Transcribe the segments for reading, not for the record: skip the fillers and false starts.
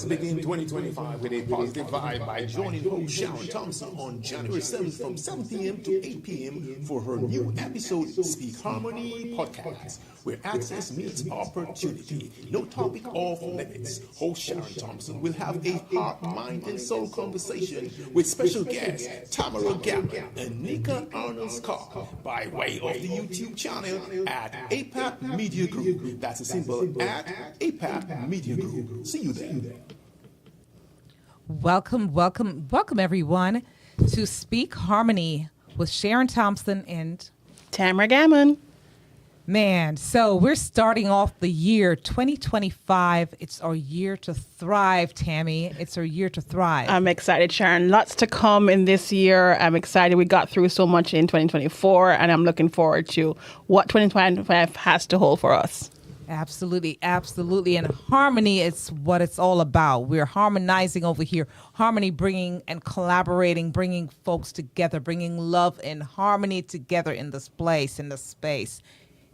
Begin 2025 with a positive vibe by joining host Sharon Thompson on January 7th from 7 p.m. to 8 p.m. for her new episode, Speak Harmony Podcast, where access meets opportunity. No topic off limits. Host Sharon Thompson will have a heart, mind, and soul conversation with special guests Tamara Gammon and Nika Arnold-Scott by way of the YouTube channel at APAP Media Group. That's a symbol at APAP Media Group. See you there. Welcome, everyone, to Speak Harmony with Sharon Thompson and Tamara Gammon. Man, so we're starting off the year 2025. It's our year to thrive, Tammy. It's our year to thrive. I'm excited, Sharon. Lots to come in this year. I'm excited. We got through so much in 2024, and I'm looking forward to what 2025 has to hold for us. Absolutely, absolutely. And harmony is what it's all about. We're harmonizing over here. Harmony, bringing and collaborating, bringing folks together, bringing love and harmony together in this place, in this space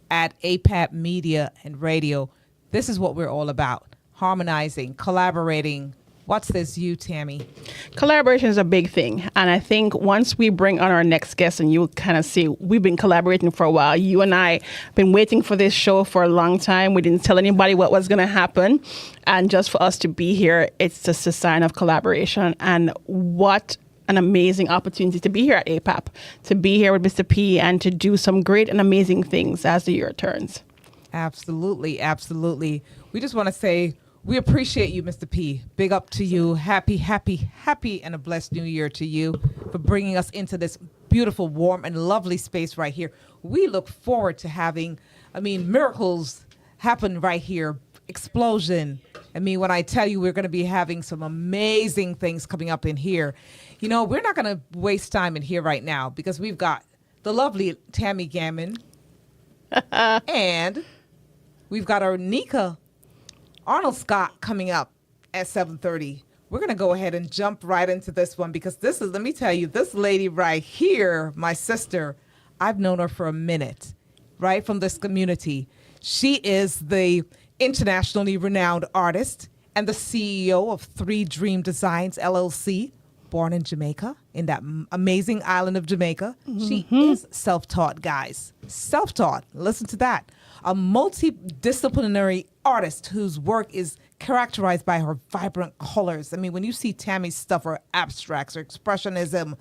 at APAP Media and Radio. This is what we're all about. Harmonizing, collaborating. What's this, you, Tammy? Collaboration is a big thing. And I think once we bring on our next guest, and you'll kind of see, we've been collaborating for a while. You and I have been waiting for this show for a long time. We didn't tell anybody what was going to happen. And just for us to be here, it's just a sign of collaboration. And what an amazing opportunity to be here at APAP, to be here with Mr. P and to do some great and amazing things as the year turns. Absolutely, absolutely. We just want to say, we appreciate you, Mr. P. Big up to you. Happy, and a blessed new year to you for bringing us into this beautiful, warm, and lovely space right here. We look forward to having, miracles happen right here. Explosion. When I tell you we're going to be having some amazing things coming up in here, we're not going to waste time in here right now because we've got the lovely Tammy Gammon and we've got our Nika Arnold-Scott coming up at 7:30. We're going to go ahead and jump right into this one because this is, let me tell you, this lady right here, my sister, I've known her for a minute, right, from this community. She is the internationally renowned artist and the CEO of 3 Dream Designs, LLC, born in Jamaica, in that amazing island of Jamaica. Mm-hmm. She is self-taught, guys. Self-taught. Listen to that. A multidisciplinary artist whose work is characterized by her vibrant colors. When you see Tammy's stuff, her abstracts, her expressionism,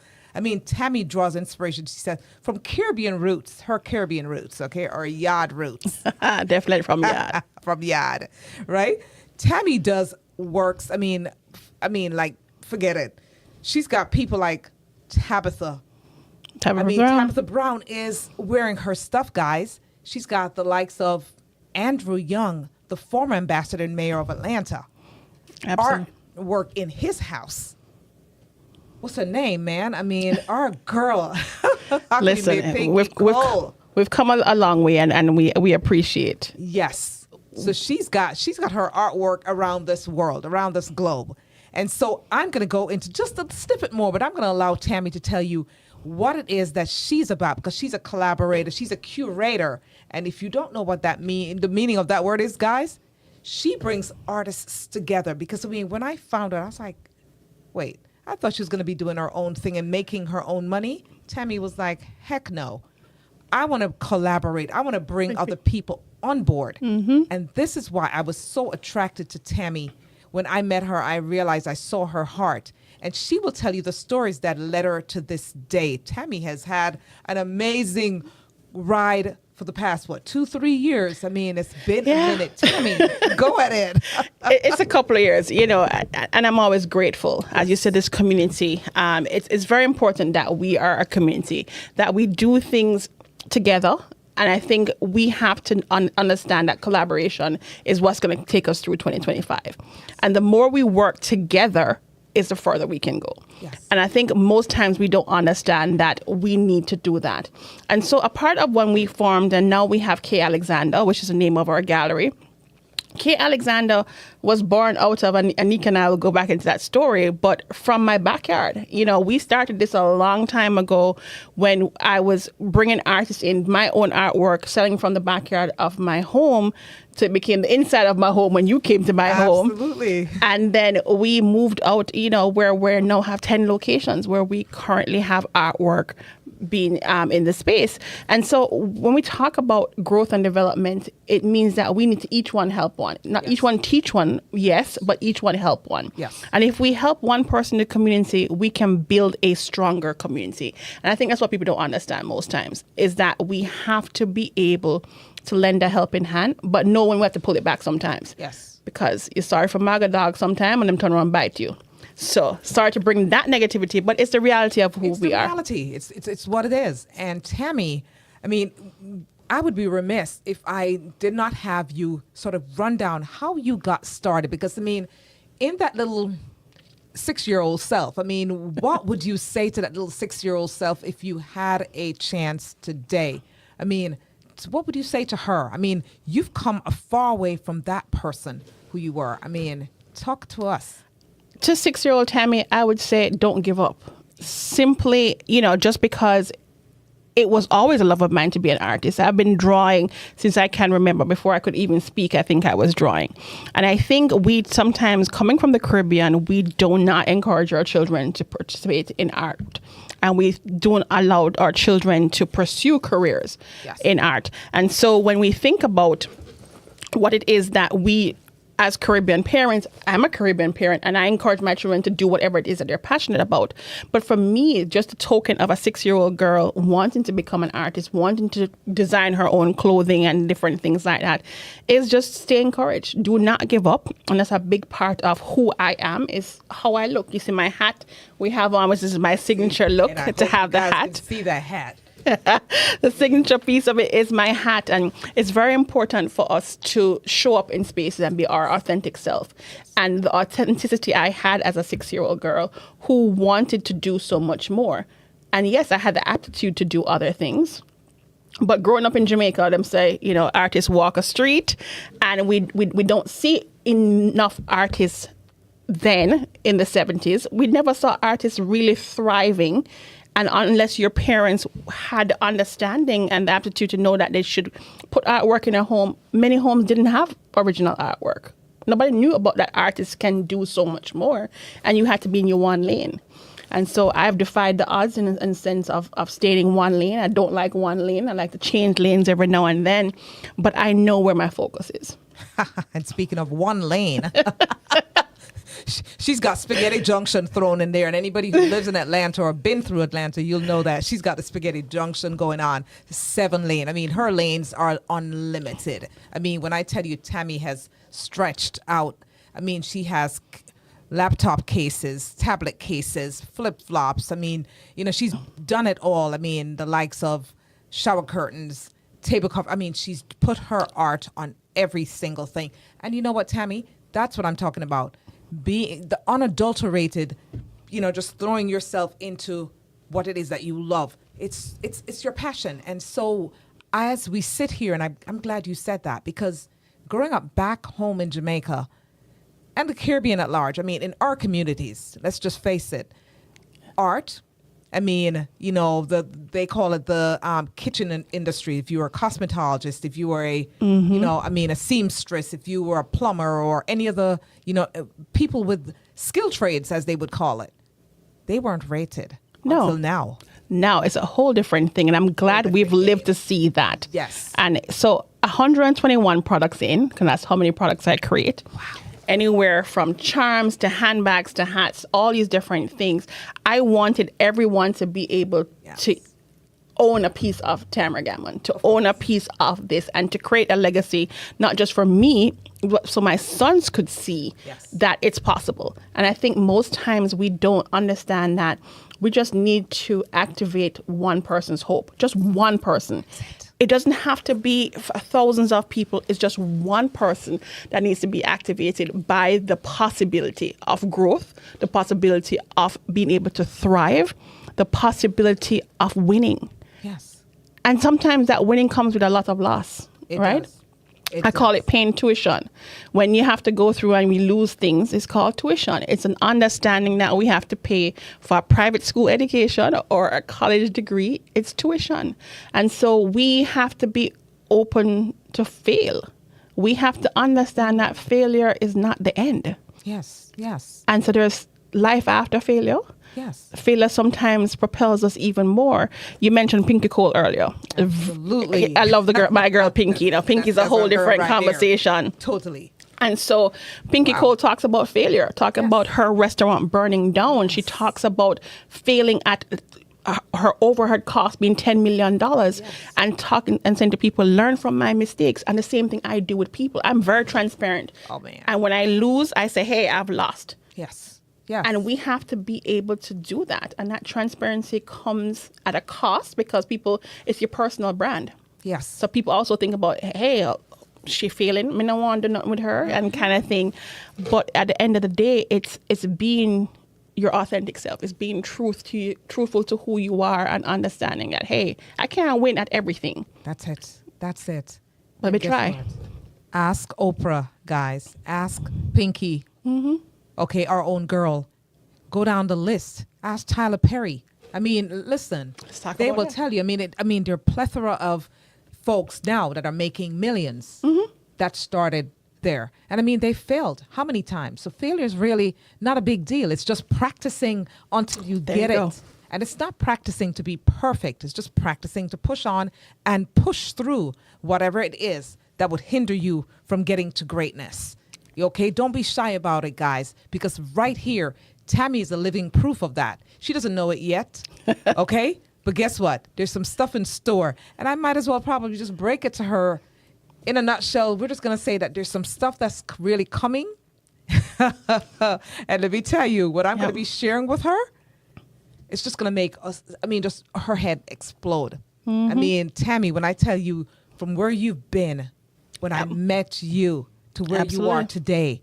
Tammy draws inspiration, she said, from Caribbean roots, her Caribbean roots, okay, or Yard roots. Definitely from Yard. From Yard, right? Tammy does works, forget it. She's got people like Tabitha. Tabitha Brown is wearing her stuff, guys. She's got the likes of Andrew Young, the former ambassador and mayor of Atlanta. Absolutely. Artwork in his house. What's her name, man? Our girl. Listen, we've come a long way, and we appreciate. Yes. So she's got her artwork around this world, around this globe. And so I'm going to go into just a snippet more, but I'm going to allow Tammy to tell you what it is that she's about, because she's a collaborator, she's a curator. And if you don't know what that the meaning of that word is, guys, she brings artists together. Because when I found out, I was like, wait, I thought she was going to be doing her own thing and making her own money. Tammy was like, heck no. I want to collaborate. I want to bring other people on board. Mm-hmm. And this is why I was so attracted to Tammy. When I met her, I realized I saw her heart. And she will tell you the stories that led her to this day. Tammy has had an amazing ride for the past, 2-3 years? It's been a minute. Tammy, go ahead. It's a couple of years, and I'm always grateful. As you said, this community, it's very important that we are a community, that we do things together. And I think we have to understand that collaboration is what's going to take us through 2025. And the more we work together is the further we can go. Yes. And I think most times we don't understand that we need to do that. And so a part of when we formed, and now we have K. Alexander, which is the name of our gallery, Kay Alexander was born out of, and Nika and I will go back into that story, but from my backyard. You know, we started this a long time ago when I was bringing artists in, my own artwork, selling from the backyard of my home, to it became the inside of my home when you came to my home. Absolutely. And then we moved out, you know, where we now have 10 locations where we currently have artwork being in the space. And so when we talk about growth and development, it means that we need to each one help one. Not each one teach one, yes, but each one help one. Yes. And if we help one person in the community, we can build a stronger community. And I think that's what people don't understand most times, is that we have to be able to lend a helping hand, but know when we have to pull it back sometimes. Yes. Because you're sorry for MAGA dog sometime and them turn around and bite you. So sorry to bring that negativity, but it's the reality of who we are. It's what it is. And Tammy, I mean, I would be remiss if I did not have you sort of run down how you got started. Because, I mean, in that little 6-year-old self, I mean, what would you say to that little 6-year-old self if you had a chance today? I mean, what would you say to her? I mean, you've come a far way from that person who you were. I mean, talk to us. To 6-year-old Tammy, I would say don't give up. Simply, you know, just because it was always a love of mine to be an artist. I've been drawing since I can remember. Before I could even speak, I think I was drawing. And I think we sometimes, coming from the Caribbean, we do not encourage our children to participate in art. And we don't allow our children to pursue careers in art. And so when we think about what it is that we, as Caribbean parents, I'm a Caribbean parent, and I encourage my children to do whatever it is that they're passionate about. But for me, just a token of a 6-year-old girl wanting to become an artist, wanting to design her own clothing and different things like that, is just stay encouraged. Do not give up. And that's a big part of who I am, is how I look. You see my hat we have on, which is my signature look, to have the hat. See that hat. The signature piece of it is my hat, and it's very important for us to show up in spaces and be our authentic self. And the authenticity I had as a 6-year-old girl who wanted to do so much more. And yes, I had the aptitude to do other things. But growing up in Jamaica, them say, you know, artists walk a street, and we don't see enough artists then in the 70s. We never saw artists really thriving. And unless your parents had the understanding and the aptitude to know that they should put artwork in a home, many homes didn't have original artwork. Nobody knew about that artists can do so much more, and you had to be in your one lane. And so I've defied the odds in a sense of staying in one lane. I don't like one lane. I like to change lanes every now and then, but I know where my focus is. And speaking of one lane, she's got Spaghetti Junction thrown in there. And anybody who lives in Atlanta or been through Atlanta, you'll know that she's got the Spaghetti Junction going on. 7-lane. I mean, her lanes are unlimited. I mean, when I tell you Tammy has stretched out, I mean, she has laptop cases, tablet cases, flip-flops. I mean, you know, she's done it all. I mean, the likes of shower curtains, table cover. I mean, she's put her art on every single thing. And you know what, Tammy? That's what I'm talking about. Being the unadulterated, you know, just throwing yourself into what it is that you love. It's your passion. And so as we sit here, and I'm glad you said that, because growing up back home in Jamaica and the Caribbean at large, I mean, in our communities, let's just face it, art, I mean, you know, they call it the kitchen industry. If you were a cosmetologist, if you were a, you know, I mean, a seamstress, if you were a plumber or any of the, you know, people with skill trades, as they would call it, they weren't rated until now. Now it's a whole different thing, and I'm glad we've lived to see that. Yes. And so 121 products in, because that's how many products I create. Wow. Anywhere from charms to handbags to hats, all these different things. I wanted everyone to be able to own a piece of Tamara Gammon, to own a piece of this, and to create a legacy, not just for me, but so my sons could see that it's possible. And I think most times we don't understand that we just need to activate one person's hope, just one person. It doesn't have to be thousands of people. It's just one person that needs to be activated by the possibility of growth, the possibility of being able to thrive, the possibility of winning. Yes. And sometimes that winning comes with a lot of loss, right? Does. I call it pain tuition. When you have to go through and we lose things, it's called tuition. It's an understanding that we have to pay for a private school education or a college degree. It's tuition. And so we have to be open to fail. We have to understand that failure is not the end. Yes, yes. And so there's life after failure. Yes. Failure sometimes propels us even more. You mentioned Pinky Cole earlier. Absolutely. I love my girl Pinky. Now, Pinky's a whole different conversation. Totally. And so Pinky Cole talks about failure, talking about her restaurant burning down. She talks about failing at her overhead cost being $10 million and talking and saying to people, learn from my mistakes. And the same thing I do with people. I'm very transparent. Oh, man. And when I lose, I say, hey, I've lost. Yes. Yes. And we have to be able to do that. And that transparency comes at a cost because it's your personal brand. Yes. So people also think about, hey, she failing, me no want to do nothing with her and kind of thing. But at the end of the day, it's being your authentic self. It's being truthful to who you are and understanding that, hey, I can't win at everything. That's it. That's it. Let me try. What? Ask Oprah, guys. Ask Pinky. Mm-hmm. Okay, our own girl. Go down the list. Ask Tyler Perry. I mean, listen, they will tell you. I mean, there are a plethora of folks now that are making millions that started there. And I mean, they failed how many times? So failure is really not a big deal. It's just practicing until you get it. And it's not practicing to be perfect. It's just practicing to push on and push through whatever it is that would hinder you from getting to greatness. Okay, don't be shy about it, guys, because right here, Tammy is a living proof of that. She doesn't know it yet, okay? But guess what? There's some stuff in store, and I might as well probably just break it to her. In a nutshell, we're just going to say that there's some stuff that's really coming. And let me tell you, what I'm going to be sharing with her, it's just going to make us, just her head explode. Mm-hmm. I mean, Tammy, when I tell you from where you've been, when I met you, to where you are today.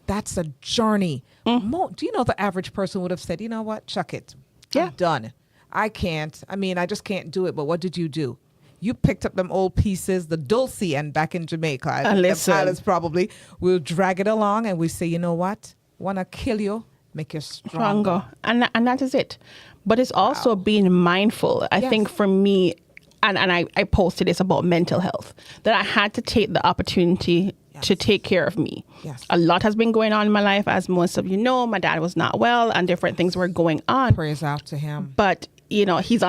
That's a journey. Do you know the average person would have said, you know what, chuck it. I'm done. I can't. I just can't do it. But what did you do? You picked up them old pieces, the dulce and back in Jamaica. Listen. The pilots probably will drag it along and we say, you know what? Want to kill you, make you stronger. And that is it. But it's also being mindful. I think for me, and I posted this about mental health, that I had to take the opportunity to take care of me. Yes. A lot has been going on in my life. As most of you know, my dad was not well and different things were going on. Prayers out to him. But, he's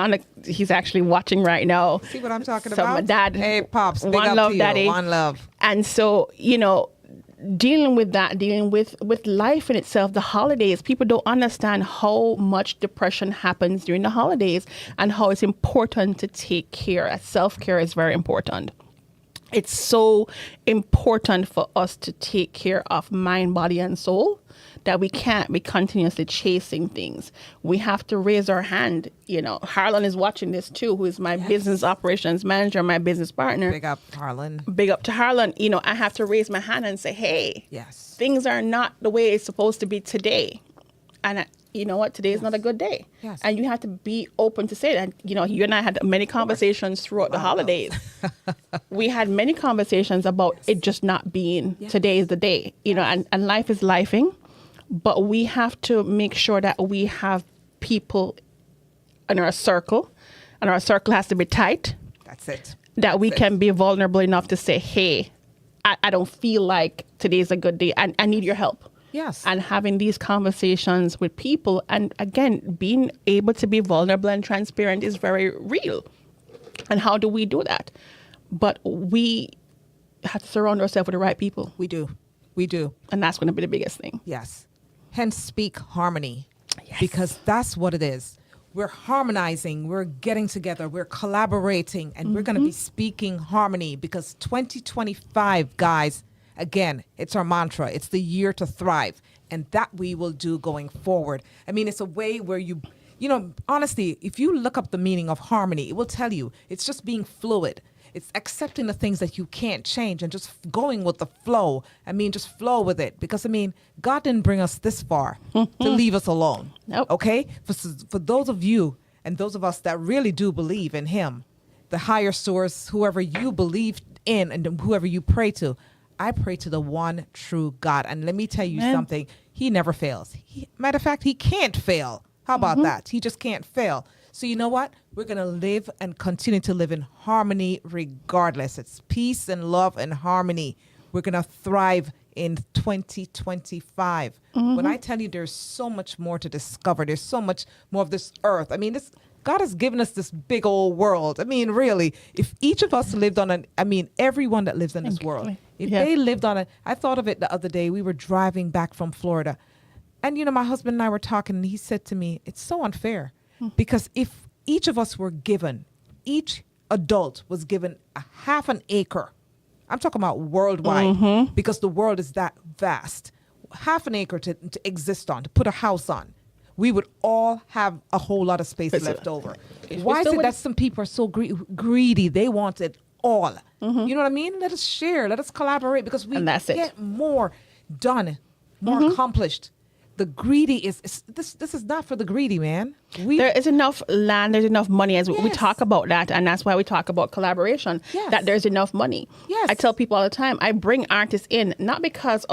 actually watching right now. See what I'm talking about? So my dad. Hey, Pops, big one up love, to you. Daddy. One love. And so, dealing with that, dealing with life in itself, the holidays, people don't understand how much depression happens during the holidays and how it's important to take care. Self-care is very important. It's so important for us to take care of mind, body, and soul that we can't be continuously chasing things. We have to raise our hand. Harlan is watching this too, who is my business operations manager, my business partner. Big up, Harlan. Big up to Harlan. I have to raise my hand and say, hey, things are not the way it's supposed to be today. And you know what? Today is not a good day. Yes. And you have to be open to say that. You and I had many conversations throughout the holidays. We had many conversations about it just not being today is the day, and life is lifing. But we have to make sure that we have people in our circle, and our circle has to be tight. That's it. That we can be vulnerable enough to say, hey, I don't feel like today's a good day. I need your help. Yes. And having these conversations with people, and again, being able to be vulnerable and transparent is very real. And how do we do that? But we have to surround ourselves with the right people. We do. We do. And that's going to be the biggest thing. Yes. Hence, speak harmony. Yes. Because that's what it is. We're harmonizing, we're getting together, we're collaborating, and we're going to be speaking harmony because 2025, guys, again, it's our mantra. It's the year to thrive, and that we will do going forward. It's a way where honestly, if you look up the meaning of harmony, it will tell you it's just being fluid. It's accepting the things that you can't change and just going with the flow. Just flow with it because, God didn't bring us this far to leave us alone. Nope. Okay? For those of you and those of us that really do believe in him, the higher source, whoever you believe in and whoever you pray to. I pray to the one true God. And let me tell you something. He never fails. Matter of fact, he can't fail. How about that? He just can't fail. So you know what? We're going to live and continue to live in harmony regardless. It's peace and love and harmony. We're going to thrive in 2025. When I tell you there's so much more to discover, there's so much more of this earth. I mean, God has given us this big old world. I mean, really, if each of us lived on everyone that lives in this world, if they lived on it, I thought of it the other day. We were driving back from Florida. And, my husband and I were talking, and he said to me, it's so unfair. Because if each of us were given, each adult was given a half an acre, I'm talking about worldwide, because the world is that vast, half an acre to exist on, to put a house on, we would all have a whole lot of space left over. Why is it that some people are so greedy? They want it all. You know what I mean? Let us share. Let us collaborate, because we get more done, more accomplished. The greedy this is not for the greedy, man. There is enough land, there's enough money, as we talk about that, and that's why we talk about collaboration, that there's enough money. I tell people all the time, I bring artists in, not because,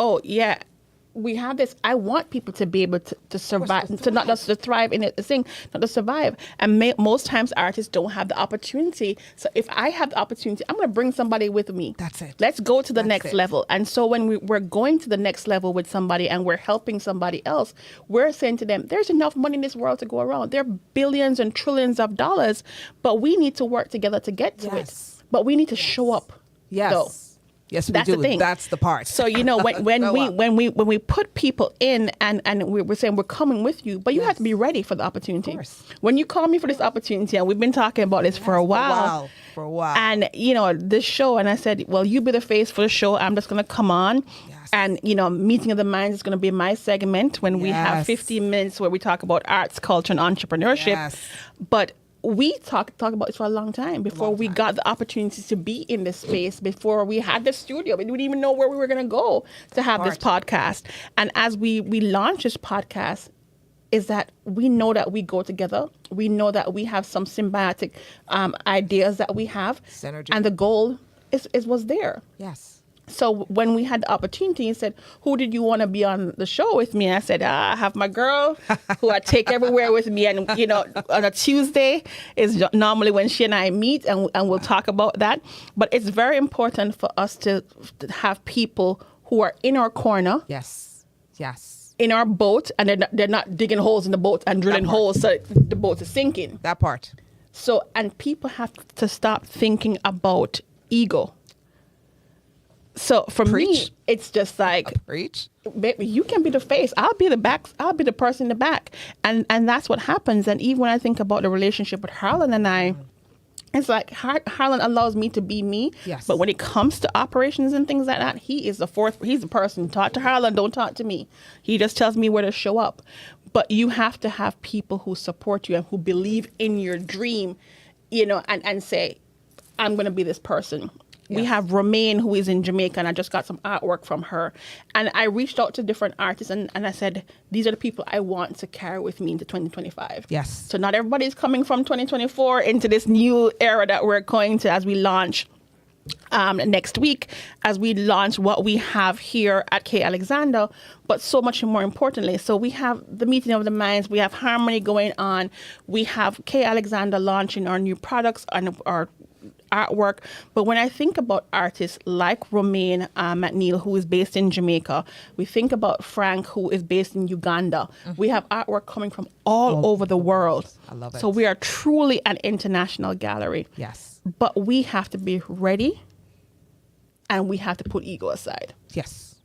we have this. I want people to be able to survive, to not just to thrive in this thing, not to survive. And most times artists don't have the opportunity. So if I have the opportunity, I'm going to bring somebody with me. That's it. Let's go to the next level. And so when we're going to the next level with somebody and we're helping somebody else, we're saying to them, there's enough money in this world to go around. There are billions and trillions of dollars, but we need to work together to get to it. But we need to show up. Though. Yes, that's we do. The thing. That's the part. So when we put people in and we're saying we're coming with you, but you have to be ready for the opportunity. Of course. When you call me for this opportunity, and we've been talking about this for a while. And this show, and I said, well, you be the face for the show. I'm just going to come on. And, Meeting of the Minds is going to be my segment when we have 15 minutes where we talk about arts, culture, and entrepreneurship. But we talk about this for a long time before we got the opportunity to be in this space, before we had the studio. We didn't even know where we were going to go to have this podcast. And as we launch this podcast, is that we know that we go together. We know that we have some symbiotic ideas that we have. Synergy. And the goal was there. Yes. So when we had the opportunity, he said, who did you want to be on the show with me? And I said, I have my girl who I take everywhere with me. And, on a Tuesday is normally when she and I meet, and we'll talk about that. But it's very important for us to have people who are in our corner. Yes. In our boat, and they're not digging holes in the boat and drilling holes so the boat is sinking. That part. So, and people have to stop thinking about ego. So for me, it's just like, baby, you can be the face. I'll be the back. I'll be the person in the back. And that's what happens. And even when I think about the relationship with Harlan and I, it's like Harlan allows me to be me. Yes. But when it comes to operations and things like that, he's the person. Talk to Harlan, don't talk to me. He just tells me where to show up. But you have to have people who support you and who believe in your dream, and say, I'm going to be this person. We have Romaine, who is in Jamaica, and I just got some artwork from her. And I reached out to different artists, and I said, these are the people I want to carry with me into 2025. Yes. So not everybody's coming from 2024 into this new era that we're going to as we launch next week, as we launch what we have here at K. Alexander, but so much more importantly. So we have the Meeting of the Minds, we have Harmony going on, we have K. Alexander launching our new products and our artwork. But when I think about artists like Romaine McNeil, who is based in Jamaica, we think about Frank, who is based in Uganda. We have artwork coming from all over the world. I love it. So we are truly an international gallery. Yes. But we have to be ready, and we have to put ego aside. Yes.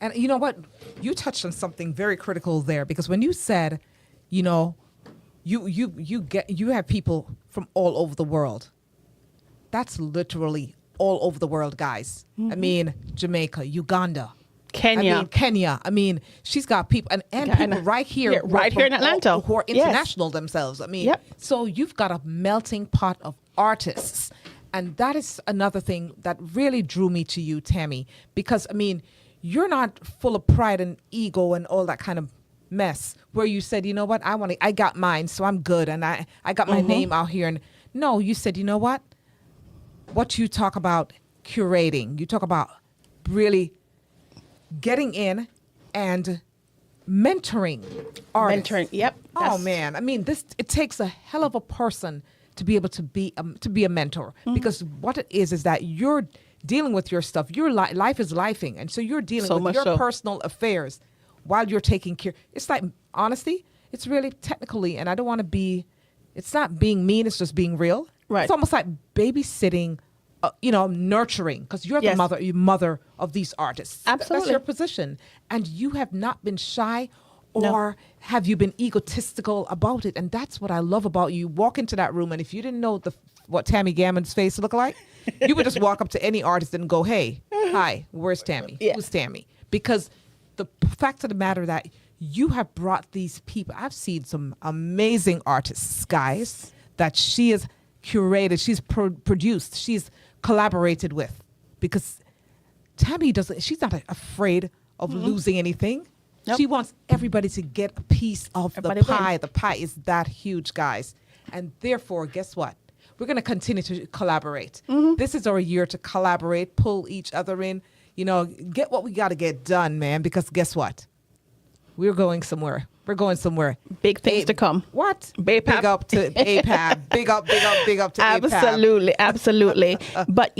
And you know what? You touched on something very critical there, because when you said, you have people from all over the world. That's literally all over the world, guys. I mean, Jamaica, Uganda, Kenya. I mean, she's got people and people right here, right here in Atlanta, who are international themselves. I mean, so you've got a melting pot of artists, and that is another thing that really drew me to you, Tammy, because I mean, you're not full of pride and ego and all that kind of mess where you said, you know what, I got mine, so I'm good, and I got my name out here. And no, you said, you know what, what you talk about curating. You talk about really getting in and mentoring artists. Mentoring, yep. Oh man, I mean, it takes a hell of a person to be able to be a mentor, because what it is that you're dealing with your stuff. Your life is lifing, and so you're dealing with your personal affairs while you're taking care. It's like, honestly, it's really technically, and I don't want to be. It's not being mean. It's just being real. Right. It's almost like babysitting. Nurturing, because you're the mother of these artists. Absolutely. That's your position. And you have not been shy or have you been egotistical about it. And that's what I love about you. Walk into that room, and if you didn't know what Tammy Gammon's face looked like, you would just walk up to any artist and go, hey, hi, where's Tammy? Yeah. Who's Tammy? Because the fact of the matter that you have brought these people, I've seen some amazing artists, guys, that she has curated, she's produced, she's collaborated with, because Tammy she's not afraid of losing anything. Nope. She wants everybody to get a piece of the pie. Wins. The pie is that huge, guys. And therefore, guess what? We're going to continue to collaborate. This is our year to collaborate, pull each other in, get what we got to get done, man, because guess what? We're going somewhere. We're going somewhere. Big things to come. What? Big up to APAB. Big up to APAB. Absolutely. But,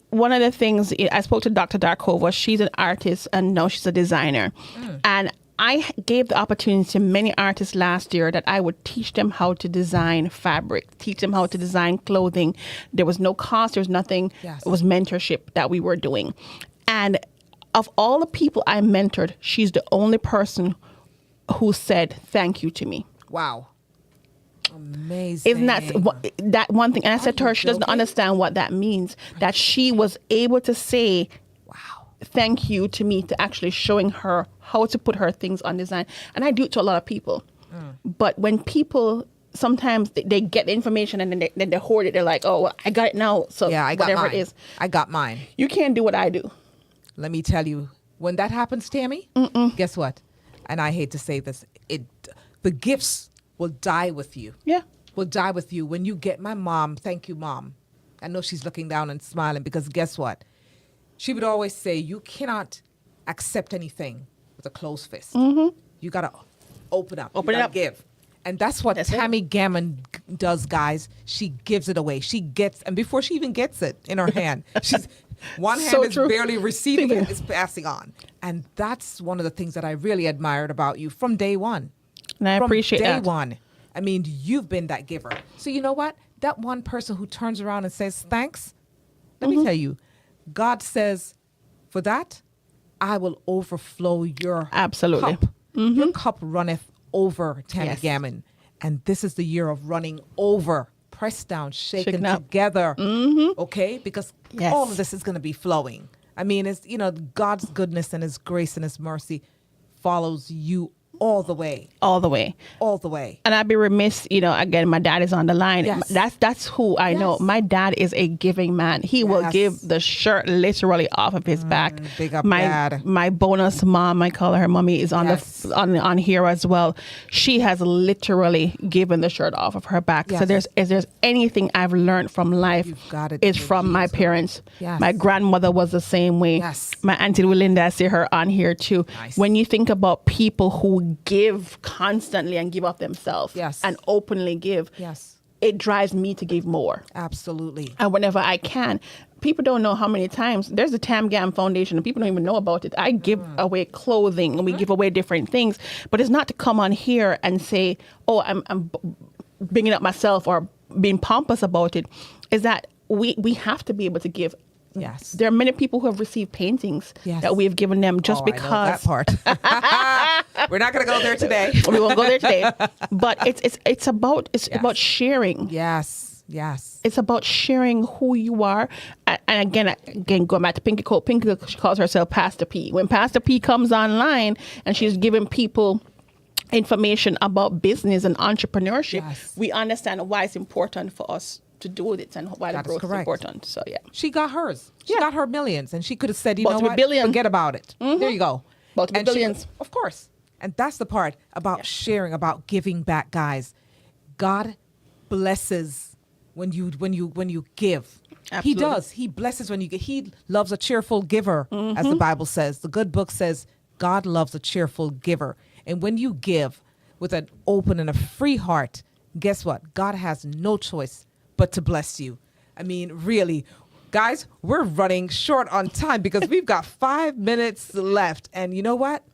one of the things, I spoke to Dr. Darkova. She's an artist, and now she's a designer. And I gave the opportunity to many artists last year that I would teach them how to design fabric, teach them how to design clothing. There was no cost. There was nothing. Yes. It was mentorship that we were doing. And of all the people I mentored, she's the only person who said thank you to me. Wow. Amazing. Isn't that one thing? And I said to her, she doesn't understand what that means, that she was able to say, wow, thank you to me, to actually showing her how to put her things on design. And I do it to a lot of people. But when people, sometimes they get the information and then they hoard it. They're like, oh, well, I got it now. So yeah, I got whatever mine. It is. I got mine. You can't do what I do. Let me tell you, when that happens, Tammy, guess what? And I hate to say this, the gifts will die with you. Yeah. Will die with you. When you get my mom, thank you, Mom. I know she's looking down and smiling, because guess what? She would always say, you cannot accept anything with a closed fist. You got to open up. Open it up. Give. And that's what Tammy Gammon does, guys. She gives it away. She gets, and before she even gets it in her hand, she's one hand is barely receiving it, it's passing on. And that's one of the things that I really admired about you from day one. And I appreciate that. From day one. I mean, you've been that giver. So you know what? That one person who turns around and says, thanks, let me tell you, God says, for that, I will overflow your Absolutely. cup. Your cup runneth over, Tammy Gammon. And this is the year of running over, pressed down, shaken together. Okay? Because all of this is going to be flowing. I mean, it's, God's goodness and his grace and his mercy follows you all the way. All the way. All the way. And I'd be remiss, again, my dad is on the line. Yes. That's who I know. My dad is a giving man. He will give the shirt literally off of his back. Big up, my Dad. My bonus mom, I call her mommy, is on on here as well. She has literally given the shirt off of her back. So if there's anything I've learned from life, it's from my parents. Yes. My grandmother was the same way. Yes. My auntie Willinda, I see her on here too. Nice. When you think about people who give constantly and give up themselves and openly give, it drives me to give more. Absolutely. And whenever I can, people don't know how many times there's a Tam Gam Foundation and people don't even know about it. I give away clothing and we give away different things, but it's not to come on here and say, oh, I'm bringing up myself or being pompous about it. Is that we have to be able to give. Yes. There are many people who have received paintings that we have given them just because. I know that part. We're not going to go there today. We won't go there today. But it's about sharing. Yes. Yes. It's about sharing who you are. And again, going back to Pinky Cole. Pinky, she calls herself Pastor P. When Pastor P comes online and she's giving people information about business and entrepreneurship, we understand why it's important for us to do it and why the growth is important. So she got hers. She got her millions, and she could have said, you know what, billion. Forget about it. There you go. Multiple billions. Of course. And that's the part about sharing, about giving back, guys. God blesses when you give. Absolutely. He does. He blesses when you give. He loves a cheerful giver, as the Bible says. The good book says God loves a cheerful giver. And when you give with an open and a free heart, guess what? God has no choice but to bless you. I mean, really, guys, we're running short on time because we've got 5 minutes left. And you know what?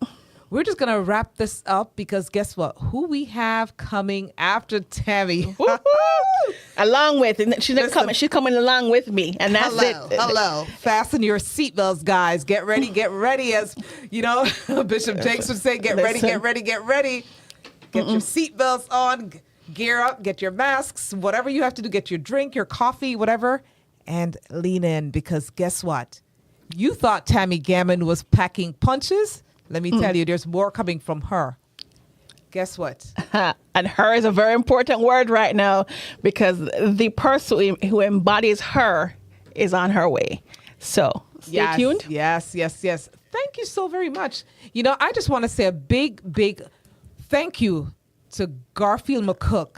We're just going to wrap this up because guess what? Who we have coming after Tammy. Along with, and she's coming along with me, and that's it. Hello. Fasten your seatbelts, guys. Get ready, as you know, Bishop Jakes would say, get ready. Get your seatbelts on, gear up, get your masks, whatever you have to do, get your drink, your coffee, whatever, and lean in because guess what? You thought Tammy Gammon was packing punches? Let me tell you, there's more coming from her. Guess what? And her is a very important word right now because the person who embodies her is on her way. So stay tuned. Yes. Thank you so very much. You know, I just want to say a big thank you to Garfield McCook.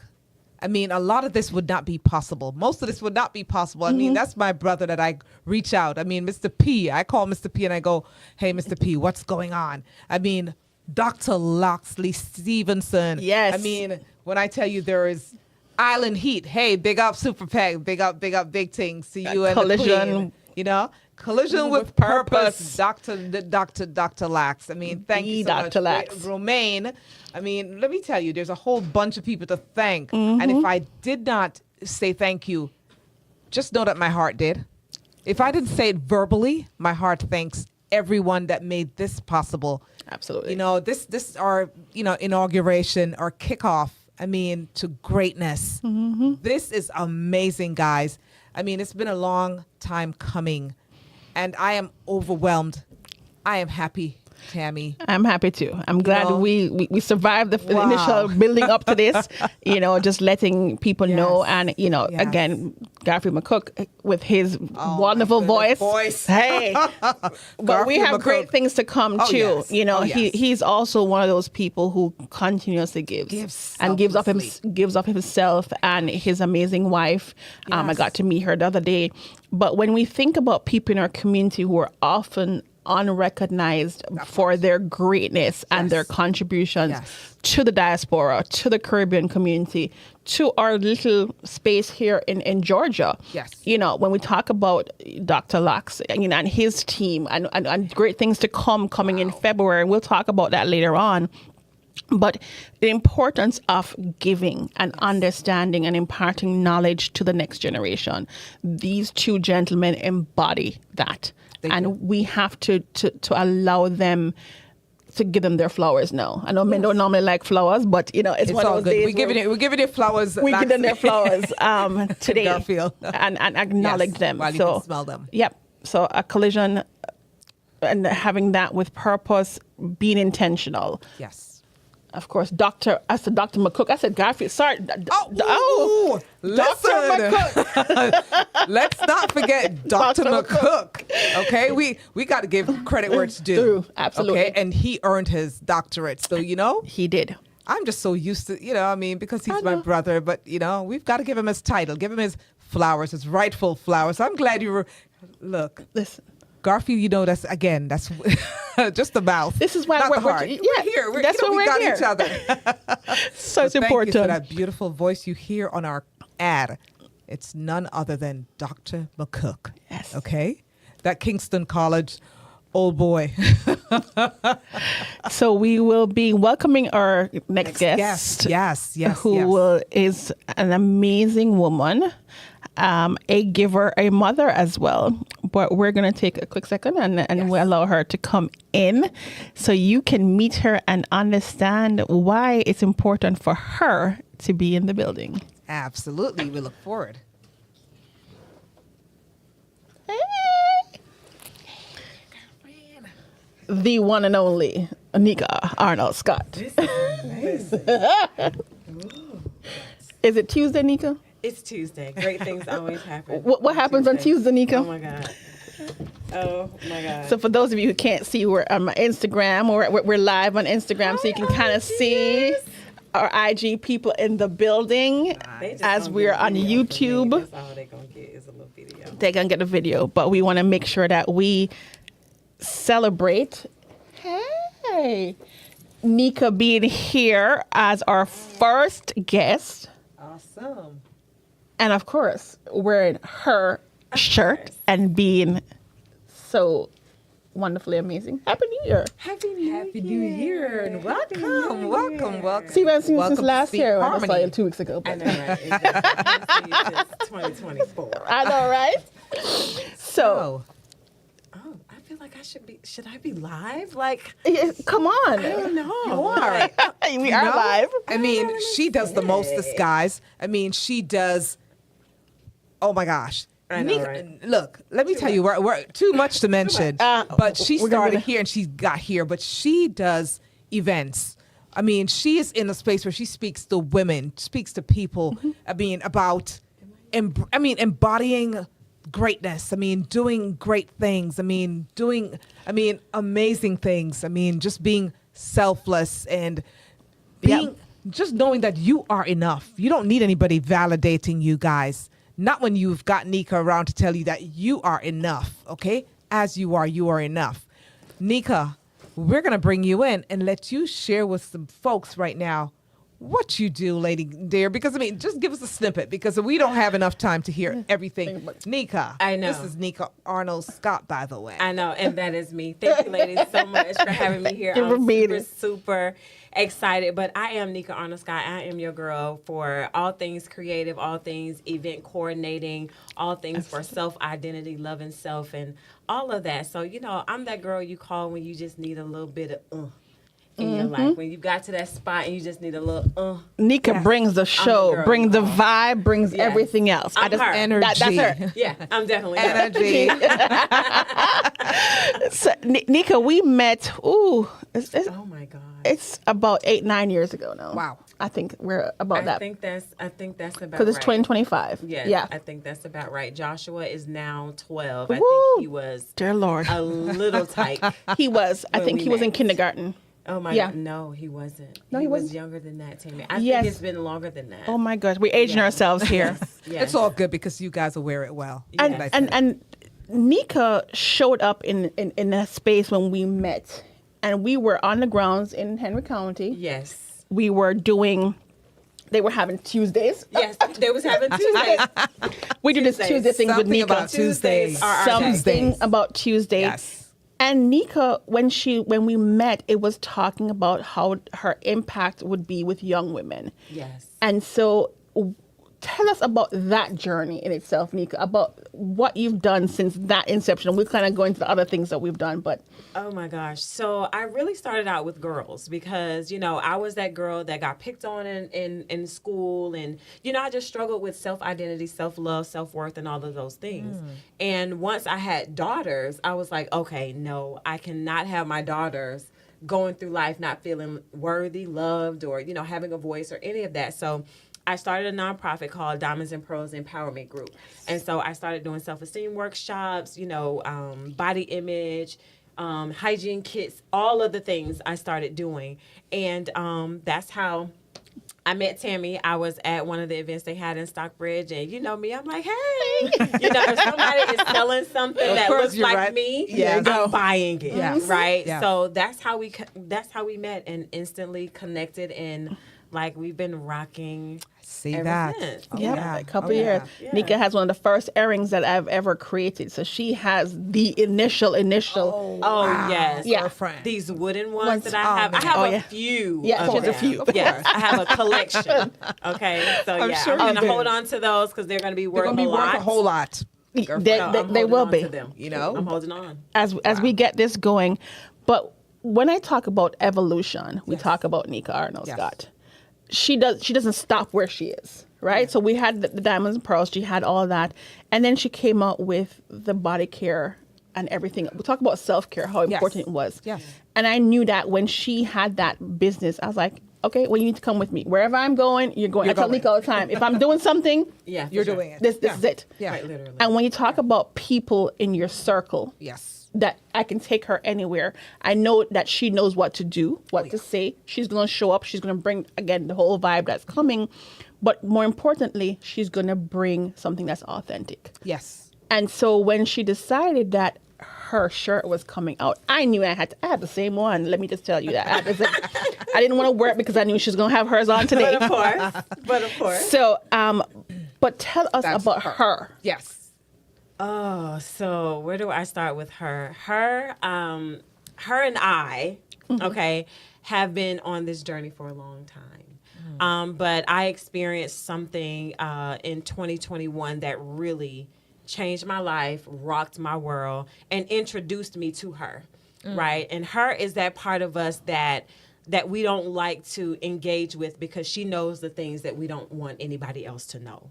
I mean, a lot of this would not be possible. Most of this would not be possible. I mean, that's my brother that I reach out. I mean, Mr. P. I call Mr. P and I go, hey, Mr. P, what's going on? I mean, Dr. Loxley Stevenson. Yes. I mean, when I tell you there is Island Heat, hey, big up Super PAC, big up big things to you and the Queen, you know? Collision with Purpose, Dr. Lax. I mean, thank you so Dr. much. Lax. Romaine, I mean, let me tell you, there's a whole bunch of people to thank. And if I did not say thank you, just know that my heart did. If I didn't say it verbally, my heart thanks everyone that made this possible. Absolutely. You know, this our, you know, inauguration or kickoff, I mean, to greatness. This is amazing, guys. I mean, it's been a long time coming. And I am overwhelmed. I am happy, Tammy. I'm happy too. I'm glad we survived the initial building up to this, you know, just letting people know. And, you know, again, Garfield McCook with his wonderful voice. Hey, but we have great things to come too. Yes. You know, he's also one of those people who continuously gives of himself and his amazing wife. I got to meet her the other day. But when we think about people in our community who are often unrecognized for their greatness and their contributions to the diaspora, to the Caribbean community, to our little space here in Georgia. You know, when we talk about Dr. Lax, you know, and his team and great things to coming in February, and we'll talk about that later on. But the importance of giving and understanding and imparting knowledge to the next generation. These two gentlemen embody that. And we have to allow them to give them their flowers now. I know men don't normally like flowers, but you know it's one of those days. We're giving you flowers. We give them their flowers today Garfield. and acknowledge them. While you can smell them. Yep. So a collision and having that with purpose, being intentional. Yes. Of course, I said Dr. McCook. I said Garfield. Sorry. Listen. Dr. McCook. Let's not forget Dr. McCook. Okay, we got to give credit where it's due. Absolutely. Okay, and he earned his doctorate. So you know he did. I'm just so used to, you know, I mean, because he's my brother. But you know, we've got to give him his title, give him his flowers, his rightful flowers. So I'm glad you were. Look, listen. Garfield, you know, that's just the mouth. This is why we're here. That's why we we're got here. each other. So it's important. Thank you for that beautiful voice you hear on our ad. It's none other than Dr. McCook. Yes. Okay? That Kingston College old boy. So we will be welcoming our next guest. Yes. Is an amazing woman. A giver, a mother as well. But we're going to take a quick second and we'll allow her to come in so you can meet her and understand why it's important for her to be in the building. Absolutely. We look forward. The one and only Nika Arnold-Scott. This is amazing. Is it Tuesday, Nika? It's Tuesday. Great things always happen. What happens on Tuesday, Nika? Oh my God. So for those of you who can't see, we're on my Instagram, or we're live on Instagram, so you can kind of see our IG people in the building They just as gonna we're get a on video from me. YouTube. That's all they're going to get is a little video. They're going to get a video, but we want to make sure that we celebrate. Hey, Nika being here as our first guest. Awesome. And of course, wearing her shirt and being so wonderfully amazing. Happy New Year. Happy New Year and welcome. See, we haven't seen you Welcome since to last Speak year. I saw Harmony. you 2 weeks ago. I But know, right? Exactly. I haven't seen you since 2024. I know, right? So, Oh, I feel like should I be live? Like, come on. I don't know. You are. We are know? live. I mean, she does the mostest, guys. I mean, she does. Oh my gosh. I know, right? Look, let me tell you, we're too much to mention. But she we're gonna- started here and she got here, but she does events. I mean, she is in a space where she speaks to women, speaks to people. I mean, about, embodying greatness. I mean, doing great things. I mean, amazing things. I mean, just being selfless and being, just knowing that you are enough. You don't need anybody validating you, guys. Not when you've got Nika around to tell you that you are enough, okay? As you are enough. Nika, we're going to bring you in and let you share with some folks right now what you do, lady dear, because, just give us a snippet because we don't have enough time to hear everything. Nika. I know. This is Nika Arnold-Scott, by the way. I know, and that is me. Thank you, ladies, so much for having me here. You're I'm amazing. super excited. But I am Nika Arnold-Scott. I am your girl for all things creative, all things event coordinating, all things for self-identity, loving self, and all of that. So, I'm that girl you call when you just need a little bit of in your life. When you got to that spot and you just need a little Nika brings the show, girl brings you the call. vibe, brings Yes. everything else. I'm her. Energy. That's her. Yeah, I'm definitely her. Energy. So, Nika, we met, Oh my God. it's about 8-9 years ago now. Wow. I think we're about that. I think that's about Because it's right. 2025. Yes, Yeah. I think that's about right. Joshua is now 12. Woo! I think he was Dear Lord. a little tight. He was. I When think we he was in met. kindergarten. Oh my Yeah. God. No, he wasn't. No, he he was wasn't? younger than that, Tammy. I Yes. think it's been longer than that. Oh my gosh, we're aging Yeah. ourselves here. Yes. It's all good because you guys will wear it well. and, Like I and said. and Nika showed up in that space when we met, and we were on the grounds in Henry County. Yes. We were doing. They were having Tuesdays. Yes. They was having Tuesdays. We do this Tuesdays. Tuesday thing with Something Nika. about Tuesdays. are our Something days. about Tuesday. Yes. And Nika, when we met, it was talking about how her impact would be with young women. Yes. And so tell us about that journey in itself, Nika, about what you've done since that inception. We'll kind of go into the other things that we've done, but Oh my gosh. So I really started out with girls because, I was that girl that got picked on in school. And, I just struggled with self-identity, self-love, self-worth, and all of those things. And once I had daughters, I was like, okay, no, I cannot have my daughters going through life not feeling worthy, loved, or, having a voice or any of that. So I started a nonprofit called Diamonds and Pearls Empowerment Group. And so I started doing self-esteem workshops, body image, hygiene kits, all of the things I started doing. And that's how I met Tammy. I was at one of the events they had in Stockbridge, and you know me, I'm like, hey, if somebody is selling something that course, looks you're like right. me, Yes. I'm buying it, Yes. right? Yeah. So that's how we met and instantly connected, and like we've been rocking. See ever that. since. Oh, yep, yeah. a couple Oh, years. yeah. Nika has one of the first earrings that I've ever created. So she has the initial. Oh yes, Yeah. Friend. These wooden ones Ones- that I have. I have Oh, a yeah. few. Yeah, of just a them. few. Yes, I have a collection. Okay, so I'm yeah, sure I'm you gonna do. hold on to those because they're gonna be worth They're going to be a lot. worth a whole lot. They, So I'm they holding will on be. to them. You know? I'm holding on. As we get this going. But when I talk about evolution, we talk about Nika Arnold-Scott. She doesn't stop where she is, right? So we had the Diamonds and Pearls, she had all that, and then she came out with the body care and everything. We talk about self-care, how important it was. Yes. And I knew that when she had that business, I was like, okay, well, you need to come with me. Wherever I'm going, you're going. You're I tell going. Nika all the time, if I'm doing something, Yeah, for You're sure. doing it. this is it. Yeah. Quite literally. And when you talk about people in your circle, Yes. that I can take her anywhere. I know that she knows what to do, what to say. She's going to show up. She's going to bring, again, the whole vibe that's coming. But more importantly, she's going to bring something that's authentic. Yes. And so when she decided that her shirt was coming out, I knew I had the same one. Let me just tell you that. I didn't want to wear it because I knew she was going to have hers on today. But of course. So, but tell us That's about her. Yes. Oh, so where do I start with her? Her and I, okay, have been on this journey for a long time. But I experienced something in 2021 that really changed my life, rocked my world, and introduced me to her, right? And her is that part of us that we don't like to engage with because she knows the things that we don't want anybody else to know,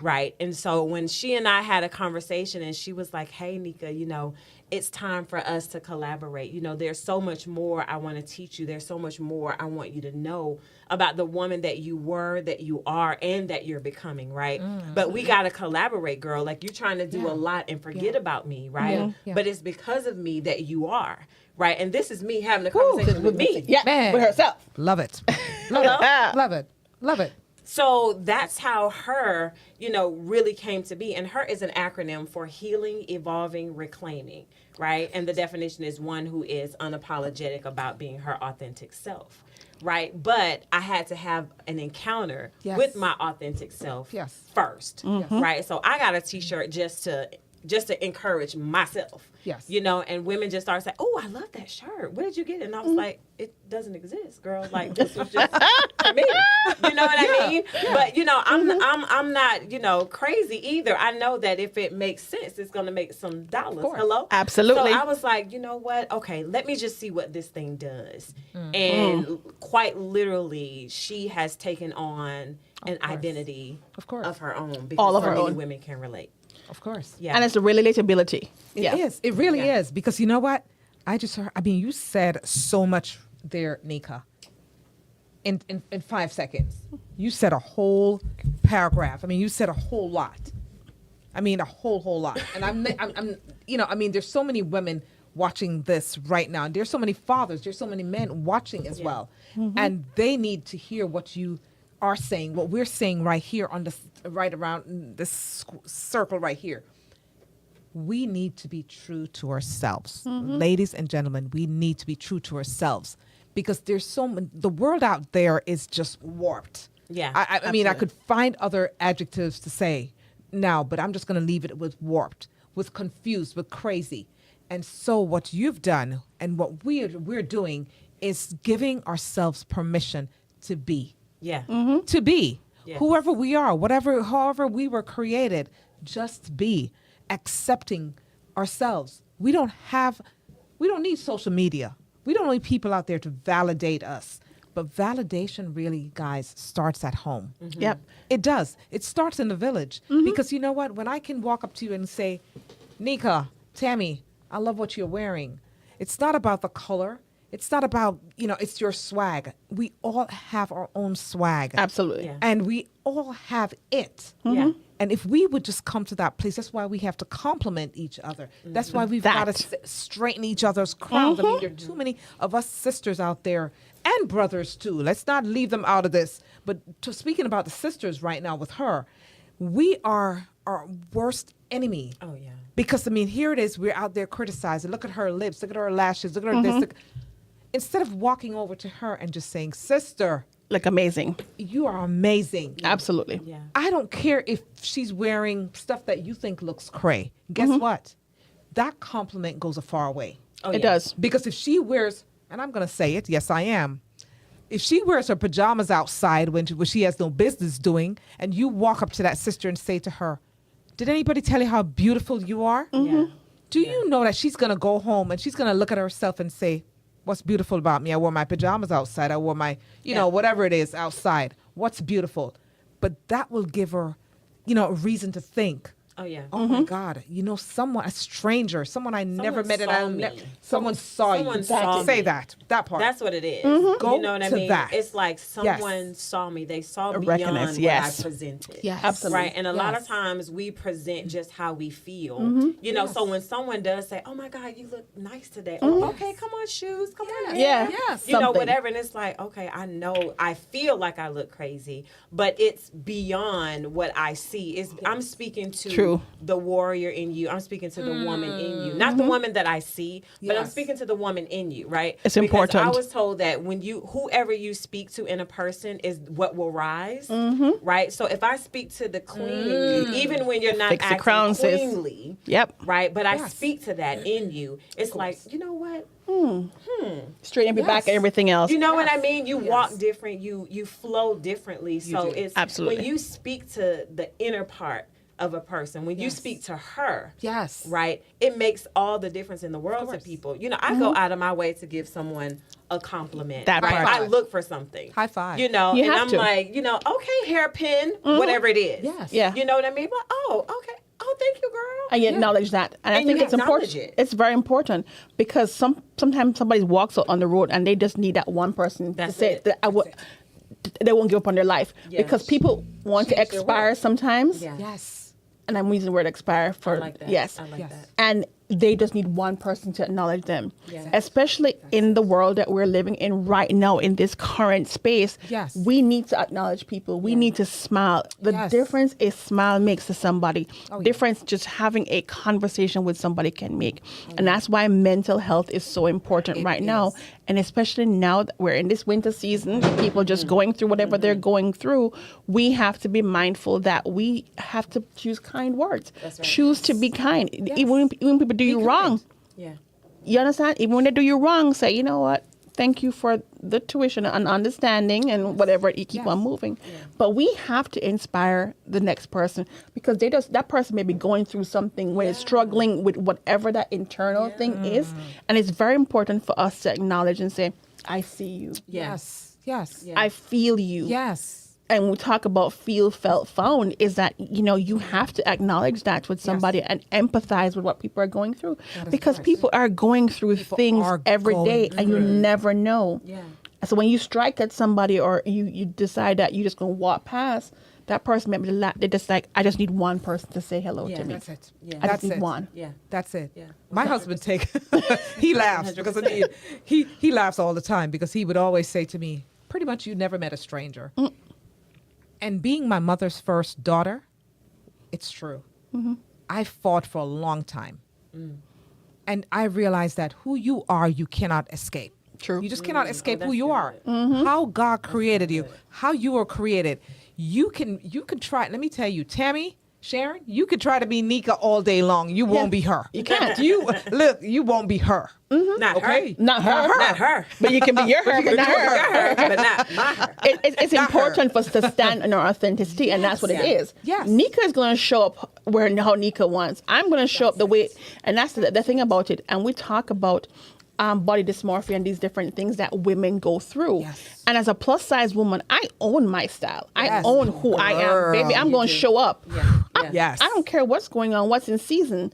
right? And so when she and I had a conversation and she was like, hey, Nika, it's time for us to collaborate. There's so much more I want to teach you. There's so much more I want you to know about the woman that you were, that you are, and that you're becoming, right? But we got to collaborate, girl. Like, you're trying to do a lot and forget about me, right? Yeah. But it's because of me that you are, right? And this is me having a conversation with me. Yeah, Man. with herself. Love it. Love it. Love it. Love it. So that's how her, really came to be. And her is an acronym for healing, evolving, reclaiming, right? And the definition is one who is unapologetic about being her authentic self, right? But I had to have an encounter with my authentic self first, right? So I got a T-shirt just to encourage myself. Yes. And women just started saying, "Oh, I love that shirt. Where did you get it?" And I was like, "It doesn't exist, girl. Like, this was just for me." You know what I mean? Yeah. But I'm not crazy either. I know that if it makes sense, it's gonna make some dollars. Hello? Absolutely. So I was like, you know what? Okay, let me just see what this thing does. And quite literally, she has taken on an identity of her own because all of so her many own women can relate. Of course. Yeah. And it's the relatability. It is. It really is. Because you know what? You said so much there, Nika. In 5 seconds. You said a whole paragraph. You said a whole lot. A whole lot. And there's so many women watching this right now. And there's so many fathers, there's so many men watching as well. And they need to hear what you are saying, what we're saying right here on this, right around this circle right here. We need to be true to ourselves. Ladies and gentlemen, we need to be true to ourselves because there's the world out there is just warped. Yeah. I could find other adjectives to say now, but I'm just going to leave it with warped, with confused, with crazy. And so what you've done and what we're doing is giving ourselves permission to be. Yeah. To be. Yes. Whoever we are, however we were created, just be. Accepting ourselves. We don't need social media. We don't need people out there to validate us. But validation really, guys, starts at home. Yep. It does. It starts in the village. Because you know what? When I can walk up to you and say, Nika, Tammy, I love what you're wearing. It's not about the color. It's not about, it's your swag. We all have our own swag. Absolutely. Yeah. And we all have it. Yeah. And if we would just come to that place, that's why we have to compliment each other. That's why we've got to straighten each other's crowns. There are too many of us sisters out there and brothers too. Let's not leave them out of this. But speaking about the sisters right now with her, we are our worst enemy. Oh, yeah. Because, here it is. We're out there criticizing. Look at her lips. Look at her lashes. Look at her this. Instead of walking over to her and just saying, sister, Like amazing. you are amazing. Absolutely. Yeah. I don't care if she's wearing stuff that you think looks cray. Guess what? That compliment goes a far way. Oh, It yeah. does. Because if she wears, and I'm going to say it, yes, I am. If she wears her pajamas outside when she has no business doing, and you walk up to that sister and say to her, did anybody tell you how beautiful you are? Yeah. Do you know that she's going to go home and she's going to look at herself and say, what's beautiful about me? I wore my pajamas outside. I wore my, whatever it is outside. What's beautiful? But that will give her, a reason to think. Oh yeah. Oh my God! You know, a stranger, someone I never met, saw me. someone saw Someone you. saw Say me. that part. That's what it is. Go You know what I to mean? that. It's like someone saw me. They saw beyond Recognize, what yes. I presented. Yes. Absolutely. Right. And a lot of Yes. times we present just how we feel. You know, Yes. so when someone does say, "Oh my God, you look nice today," or "Okay, come on, shoes, come on," Yeah. Yes. you know, Something. whatever. And it's like, okay, I know, I feel like I look crazy, but it's beyond what I see. I'm speaking to True. the warrior in you. I'm speaking to the woman in you, not the woman that I see, but I'm Yes. speaking to the woman in you, right? It's Because important. I was told that when whoever you speak to in a person is what will rise, right? So if I speak to the queen in you, even when you're not Fix the acting crown, sis. queenly, Yep. right? But I Yes. speak to that in you. It's like, you know what? Straighten your back Yes. and everything else. You know what I Yes. mean? You walk different. You flow differently. So do. it's Absolutely. when you speak to the inner part of a person, when you speak to her, Yes. right, it makes all the difference in the world to people. You know, I go out of my way to give someone a compliment. That right? part. I look for something. High five. You know, You and have I'm to. like, you know, okay, hairpin, whatever it is. Yes. Yeah. You know what I mean? But okay. Oh, thank you, girl. And you acknowledge that. And I And think you it's important. acknowledge it. It's very important because sometimes somebody walks out on the road and they just need that one person That's to say it. that they won't give up on their life. Yes. Because people want to Change their expire world. sometimes. Yeah. Yes. And I'm using the word expire for I like that. yes. I like Yes. that. And they just need one person to acknowledge them. Yes. Especially in the world that we're living in right now, in this current space. Yes. We need to acknowledge people. We need to smile. The Yes. difference a smile makes to somebody. yeah. Difference just having a conversation with somebody can make. And that's why mental health is so important right now. And especially now that we're in this winter season, people just going through whatever they're going through, we have to be mindful that we have to choose kind words. That's right. Choose to be kind. Even when people do you wrong. Yeah. You understand? Even when they do you wrong, say, you know what? Thank you for the tuition and understanding and whatever. You keep on moving. But we have to inspire the next person because that person may be going through something where it's struggling with whatever that internal thing is. And it's very important for us to acknowledge and say, I see you. Yes. Yes. Yeah. I feel you. Yes. And when we talk about feel, felt, found, is that, you know, you have to acknowledge that with somebody and empathize with what people are going through. Because people are going through things are every going day and you never know. Yeah. So when you strike at somebody or you decide that you're just going to walk past, that person might be they're just like, I just need one person to say hello Yeah. to me. That's it. Yeah. I That's just need it. one. Yeah. That's it. Yeah. My husband he laughs because I mean, he laughs all the time because he would always say to me, pretty much you never met a stranger. And being my mother's first daughter, it's true. I fought for a long time. And I realized that who you are, you cannot escape. True. You just cannot escape who that's you are. How God created you, how you were created. You can try. Let me tell you, Tammy, Sharon, you could try to be Nika all day long. You won't be her. You can't. You won't be her. Not Okay? her. Not her. Not her. But you can be your her, but not her. Her, but not my her. It's important for us to stand in our authenticity, and that's what it is. Yes. Nika is going to show up how Nika wants. I'm going to show up the way, and that's the thing about it. And we talk about body dysmorphia and these different things that women go through. Yes. And as a plus size woman, I own my style. I Yes. own who I am. Baby, I'm going to show up. Yeah. Yes. I don't care what's going on, what's in season.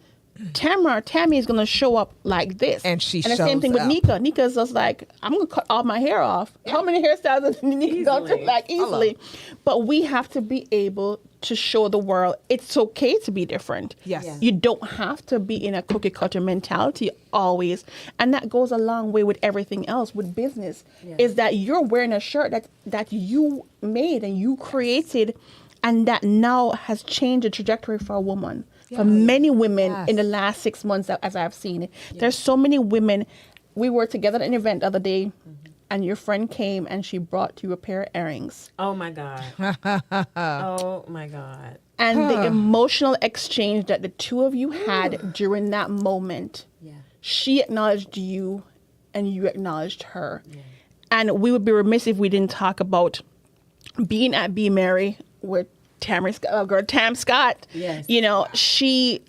Tammy is going to show up like this. And she the same shows thing with up. Nika. Nika's just like, I'm going to cut all my hair off. How many hairstyles does Nika go through? Easily. Like, easily. But we have to be able to show the world it's okay to be different. Yes. Yeah. You don't have to be in a cookie cutter mentality always. And that goes a long way with everything else, with business, is that you're wearing a shirt that you made and you created and that now has changed the trajectory for a woman. For many women in the last 6 months, as I've seen it. There's so many women. We were together at an event the other day, and your friend came and she brought you a pair of earrings. Oh my God. Oh my God. And the emotional exchange that the two of you had during that moment, she acknowledged you and you acknowledged her. And we would be remiss if we didn't talk about being at Be Merry with Tam Scott. Yes. You know, she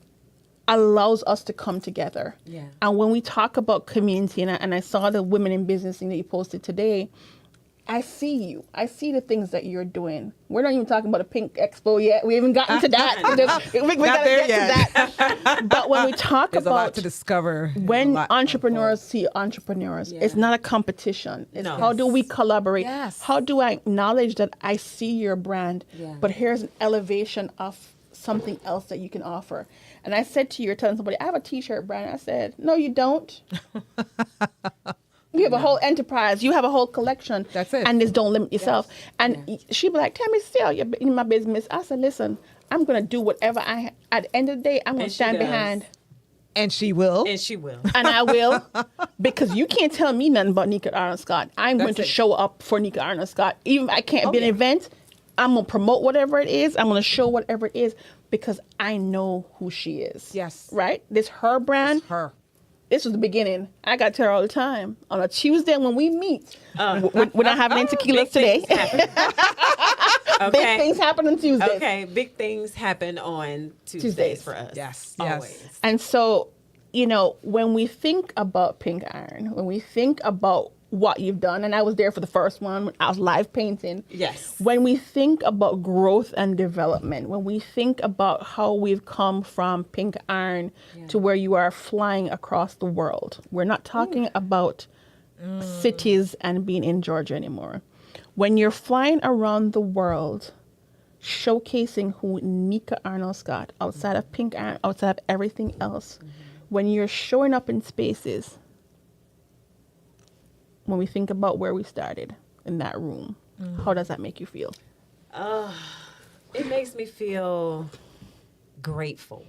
allows us to come together. Yeah. And when we talk about community, and I saw the Women in Business thing that you posted today, I see you. I see the things that you're doing. We're not even talking about a pink expo yet. We haven't gotten to that. we gotta get to that. But when we talk There's about a lot to discover. when entrepreneurs see entrepreneurs, it's not a competition. It's how do we collaborate? Yes. How do I acknowledge that I see your brand, but here's an elevation of something else that you can offer. And I said to you, you're telling somebody, I have a t-shirt brand. I said, no, you don't. You have a whole enterprise. You have a whole collection. That's it. And just don't limit yourself. And she'd be like, Tammy, still, you're in my business. I said, listen, I'm going to do whatever at the end of the day, I'm going to stand behind. And she will. And she will. And I will. Because you can't tell me nothing about Nika Arnold-Scott. I'm going to show up for Nika Arnold-Scott. Even if I can't be an event, I'm going to promote whatever it is. I'm going to show whatever it is because I know who she is. Yes. Right? This her brand. It's her. This was the beginning. I got to her all the time. On a Tuesday when we meet, we're not having any tequilas today. Okay. Big things happen on Tuesdays. Okay, big things happen on Tuesdays for us. Yes, always. yes. And so, when we think about Pink Iron, when we think about what you've done, and I was there for the first one when I was live painting. Yes. When we think about growth and development, when we think about how we've come from Pink Iron to where you are flying across the world, we're not talking about cities and being in Georgia anymore. When you're flying around the world, showcasing who Nika Arnold-Scott, outside of Pink Iron, outside of everything else, when you're showing up in spaces, when we think about where we started in that room, how does that make you feel? It makes me feel grateful.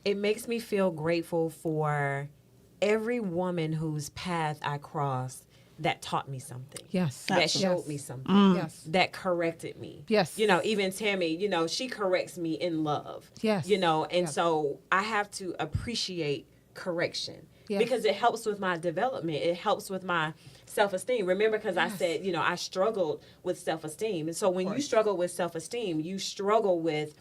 It makes me feel grateful for every woman whose path I crossed that taught me something. Yes. That showed me something. Yes. That corrected me. Yes. Even Tammy, she corrects me in love. Yes. And so I have to appreciate correction. Yes. Because it helps with my development. It helps with my self-esteem. Remember, because I said, I struggled with self-esteem. And so when you struggle with self-esteem, you struggle with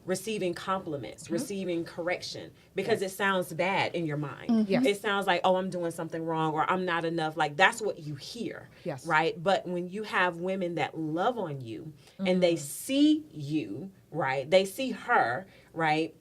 receiving compliments, receiving correction, because it sounds bad in your mind. Yes. It sounds like, oh, I'm doing something wrong, or I'm not enough. Like, that's what you hear. Yes. Right? But when you have women that love on you and they see you, right? They see her, right?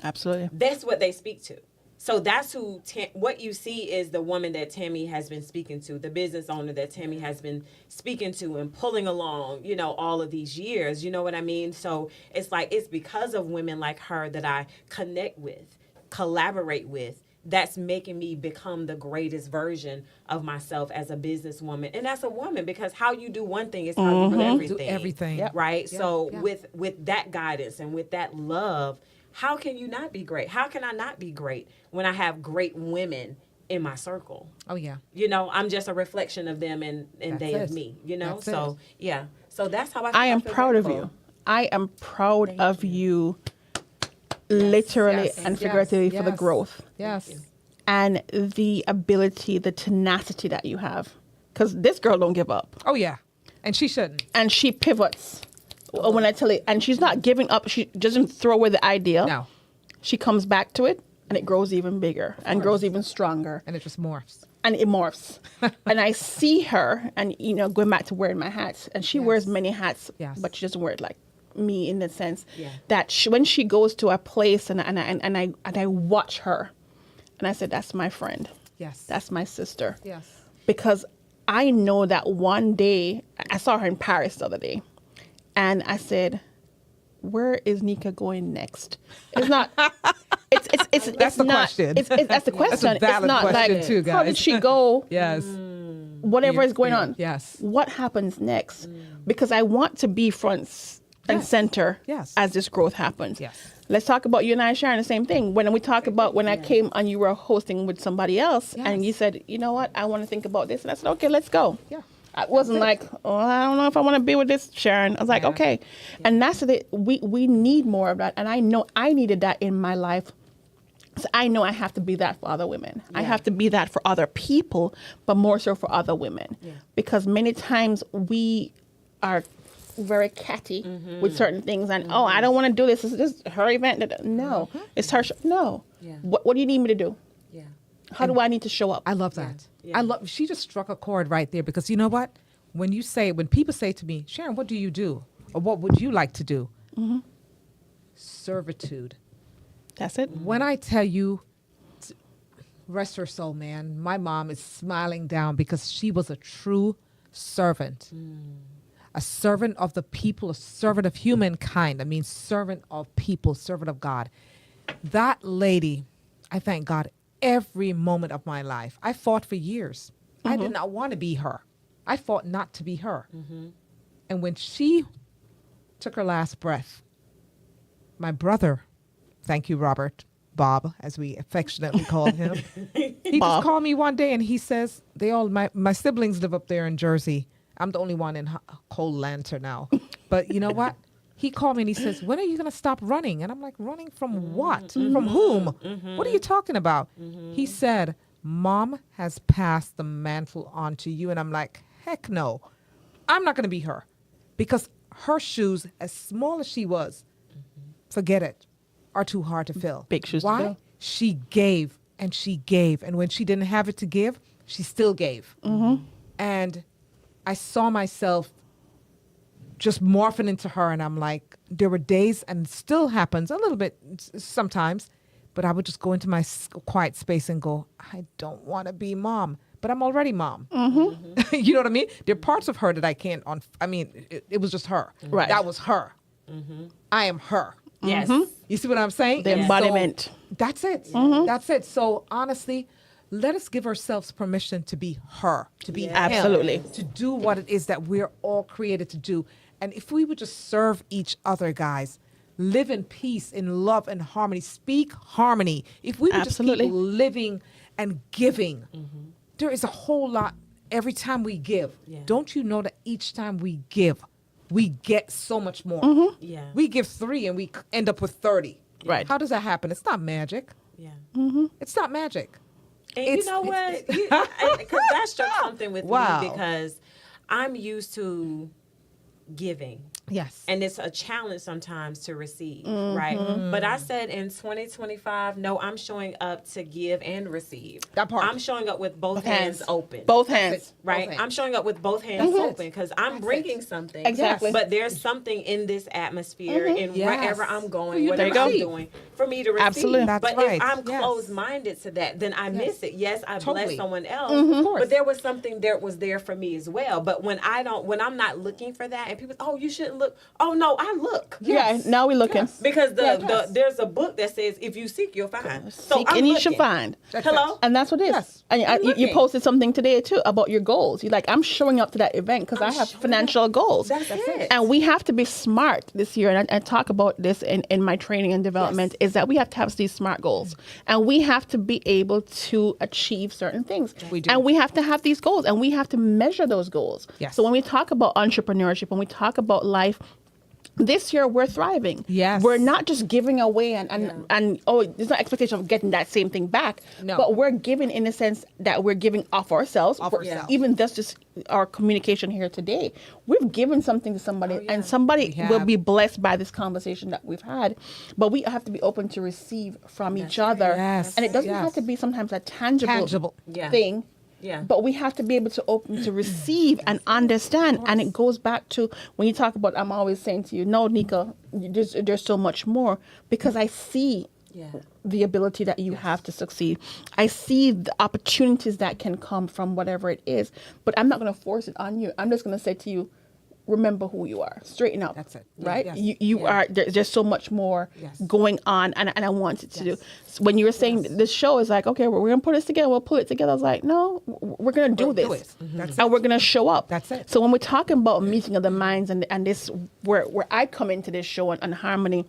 Absolutely. That's what they speak to. So that's who, what you see is the woman that Tammy has been speaking to, the business owner that Tammy has been speaking to and pulling along, all of these years. You know what I mean? So it's like, it's because of women like her that I connect with, collaborate with, that's making me become the greatest version of myself as a businesswoman and as a woman, because how you do one thing is how you do everything. Do everything. Right? Yeah. So Yeah. with that guidance and with that love, how can you not be great? How can I not be great when I have great women in my circle? Oh, yeah. I'm just a reflection of them and they of me, That's So, yeah. So that's how I am proud of you. I am proud of you, literally Yes. and figuratively, for the Yes. growth Yes. and the ability, the tenacity that you have. Because this girl don't give up. Oh, yeah. And she shouldn't. And she pivots. When I tell you, and she's not giving up. She doesn't throw away the idea. No. She comes back to it, and it grows even bigger and grows even stronger. And it just morphs. And it morphs. And I see her, and going back to wearing my hats, and she wears many hats, but she doesn't wear it like me in the sense that when she goes to a place, and I watch her, and I said, that's my friend. Yes. That's my sister. Yes. Because I know that one day, I saw her in Paris the other day. And I said, where is Nika going next? It's not. It's That's the not, question. That's the question. That's a valid it's not question like, too, guys. how did she go? Yes. Whatever is going on. Yes. What happens next? Because I want to be front and center as this growth happens. Yes. Let's talk about you and I, Sharon, the same thing. When we talk about when I came and you were hosting with somebody else, and you said, you know what, I want to think about this. And I said, okay, let's go. Yeah. I wasn't like, oh, I don't know if I want to be with this, Sharon. I was like, okay. And that's it. We need more of that. And I know I needed that in my life. So I know I have to be that for other women. I have to be that for other people, but more so for other women. Because many times we are very catty with certain things. And, oh, I don't want to do this. It's just her event. No, it's her show. No. What do you need me to do? How do I need to show up? I love that. Yeah. She just struck a chord right there, because you know what? When people say to me, Sharon, what do you do? Or what would you like to do? Servitude. That's it. When I tell you, rest her soul, man, my mom is smiling down, because she was a true servant. A servant of the people, a servant of humankind. I mean, servant of people, servant of God. That lady, I thank God every moment of my life. I fought for years. I did not want to be her. I fought not to be her. And when she took her last breath, my brother, thank you, Robert, Bob, as we affectionately call him, he Bob. just called me one day and he says, my siblings live up there in Jersey. I'm the only one in Cold Lantern now. But you know what? He called me and he says, when are you going to stop running? And I'm like, running from what? From whom? What are you talking about? He said, Mom has passed the mantle on to you. And I'm like, heck no. I'm not going to be her. Because her shoes, as small as she was, forget it, are too hard to fill. Big shoes to Why? fill. She gave and she gave. And when she didn't have it to give, she still gave. And I saw myself just morphing into her, and I'm like, there were days, and it still happens a little bit sometimes, but I would just go into my quiet space and go, I don't want to be Mom, but I'm already Mom. You know what I mean? There are parts of her that I can't, it was just her. Right. That was her. I am her. Yes. You see what I'm saying? The embodiment. So, that's it. That's it. So honestly, let us give ourselves permission to be her, to be him, Absolutely. to do what it is that we're all created to do. And if we would just serve each other, guys, live in peace, in love and harmony, speak harmony. If we would Absolutely. just keep living and giving, there is a whole lot every time we give. Yeah. Don't you know that each time we give, we get so much more? Yeah. We give 3 and we end up with 30. Right. How does that happen? It's not magic. Yeah. It's not magic. And It's- you know what? Because that struck something with Wow. me, because I'm used to giving. Yes. And it's a challenge sometimes to receive, right? But I said in 2025, no, I'm showing up to give and receive. That part. I'm showing up with both hands open. Both hands. Right? hands. I'm showing up with both hands That's it. open, because I'm That's bringing it. something. Exactly. But there's something in this atmosphere, in Yes. wherever I'm For going, you to whatever I'm receive. doing, for me to receive. Absolutely. That's but right. if I'm Yes. closed-minded to that, then I miss it. Yes, I Totally. bless someone else, course. but there was something that was there for me as well. But when I'm not looking for that, and people, oh, you shouldn't look. Oh no, I look. Yeah, now we're looking. Because Yes. there's a book that says if you seek, you'll find. So Seek I'm and you looking. should find. That's Hello? it. And that's what it is. Yes. And I'm you looking. posted something today too about your goals. You're like, I'm showing up to that event because I have showing financial up. goals. That's it. And we have to be smart this year. And I talk about this in my training and development, is that we have to have these smart goals. And we have to be able to achieve certain things. We do. And we have to have these goals and we have to measure those goals. Yes. So when we talk about entrepreneurship, when we talk about life, this year we're thriving. Yes. We're not just giving away and there's no expectation of getting that same thing back. No. But we're giving in the sense that we're giving off ourselves. Off ourselves. Even that's just our communication here today. We've given something to somebody and somebody We will have. be blessed by this conversation that we've had. But we have to be open to receive from each other. Yes. And it doesn't Yes. have to be sometimes a tangible. Yeah. thing. Yeah. But we have to be able to open to receive and understand. And it goes back to when you talk about, I'm always saying to you, no, Nika, there's so much more, because I see Yeah. the ability that you have to succeed. I see the opportunities that can come from whatever it is, but I'm not going to force it on you. I'm just going to say to you, remember who you are. Straighten up. That's it. Right? Yes. You are, there's so much more Yes. going on, and I want it to do. So when you were saying this show is like, okay, we're going to put this together, we'll pull it together. I was like, no, we're going to do We'll do this. it. That's And it. we're going to show up. That's it. So when we're talking about meeting of the minds and this, where I come into this show and harmony,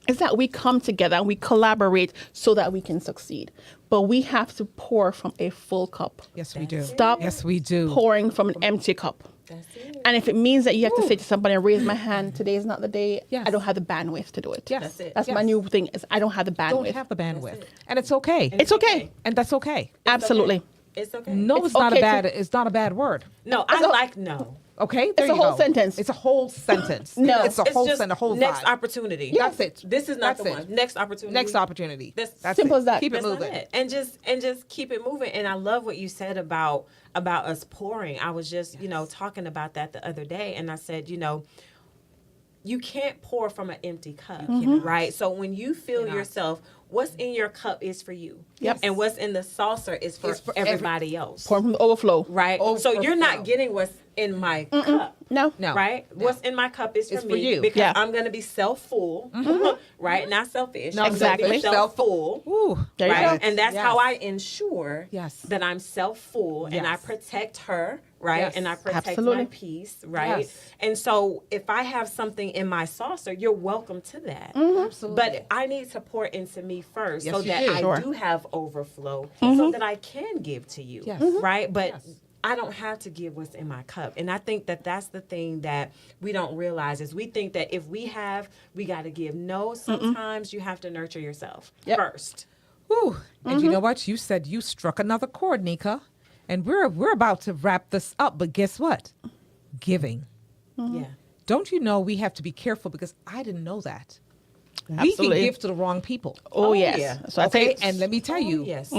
is that we come together and we collaborate so that we can succeed. But we have to pour from a full cup. Yes, we do. Stop Yes, we do. pouring from an empty cup. That's it. And if it means that you have to say to somebody, raise my hand, today is not the day, Yes. I don't have the bandwidth to do it. Yes. That's it. That's my Yes. new thing, is I don't have the bandwidth. Don't have the bandwidth. it. And it's okay. It's okay. And that's okay. Absolutely. It's okay. No, It's it's not okay a bad. to- It's not a bad word. No, I like no. Okay, there It's a you whole go. sentence. It's a whole sentence. No. it's a It's whole just sentence, a whole next vibe. opportunity. That's it. This is not That's the it. one. Next opportunity. Next opportunity. That's simple it. as that. Keep it That's not moving. it. And just keep it moving. And I love what you said about us pouring. I was just, talking about that the other day, and I said, you can't pour from an empty cup, right? So when you fill yourself, what's in your cup is for you. Yep. And what's in the saucer is for everybody else. Pour from the overflow. Right? So you're not getting what's in my cup. No. Right? What's in my cup is It's for for me you. because Yeah. I'm going to be self-full, right? Not selfish. No, I'm gonna be exactly. self-full. Ooh. There you Right? go. And that's Yes. how I ensure Yes. that I'm self-full and I Yes. protect her, right? Yes. And I protect Absolutely. my peace, right? Yes. And so if I have something in my saucer, you're welcome to that. Absolutely. But I need to pour into me first Yes, so you that do. I Sure. do have overflow so that I can give to you, Yes. right? But Yes. I don't have to give what's in my cup. And I think that that's the thing that we don't realize is we think that if we have, we got to give. No, sometimes you have to nurture yourself Yep. first. Whew. And you know what? You said you struck another chord, Nika. And we're about to wrap this up. But guess what? Giving. Yeah. Don't you know we have to be careful because I didn't know that. We Absolutely. can give to the wrong people. Oh, yes. yeah. So I Okay, think and let me tell you, Yes.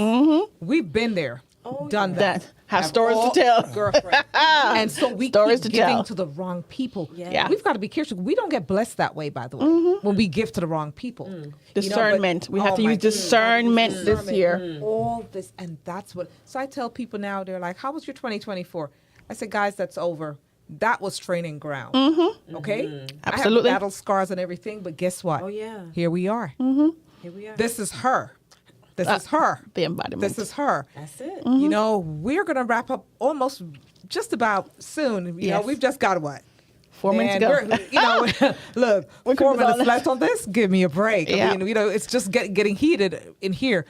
we've been there, done yeah. that. that have stories to tell. Girlfriend. And so we Stories keep to giving tell. to the wrong people. Yeah. We've got to be careful. We don't get blessed that way, by the way, when we give to the wrong people. You know, but- Discernment. We have to my use discernment goodness. this year. All this, and that's what. So I tell people now, they're like, "How was your 2024?" I said, "Guys, that's over. That was training ground. Okay, Absolutely. I have battle scars and everything, but guess what? Oh, yeah. Here we are. Here we are. This is her. This is her. The embodiment. This is her. That's it. You know, we're going to wrap up almost just about soon. You know, Yes. we've just got what? 4 minutes ago. Look, We 4 could be minutes on- left on this. Give me a break. Yeah. I mean, you know, it's just getting heated in here.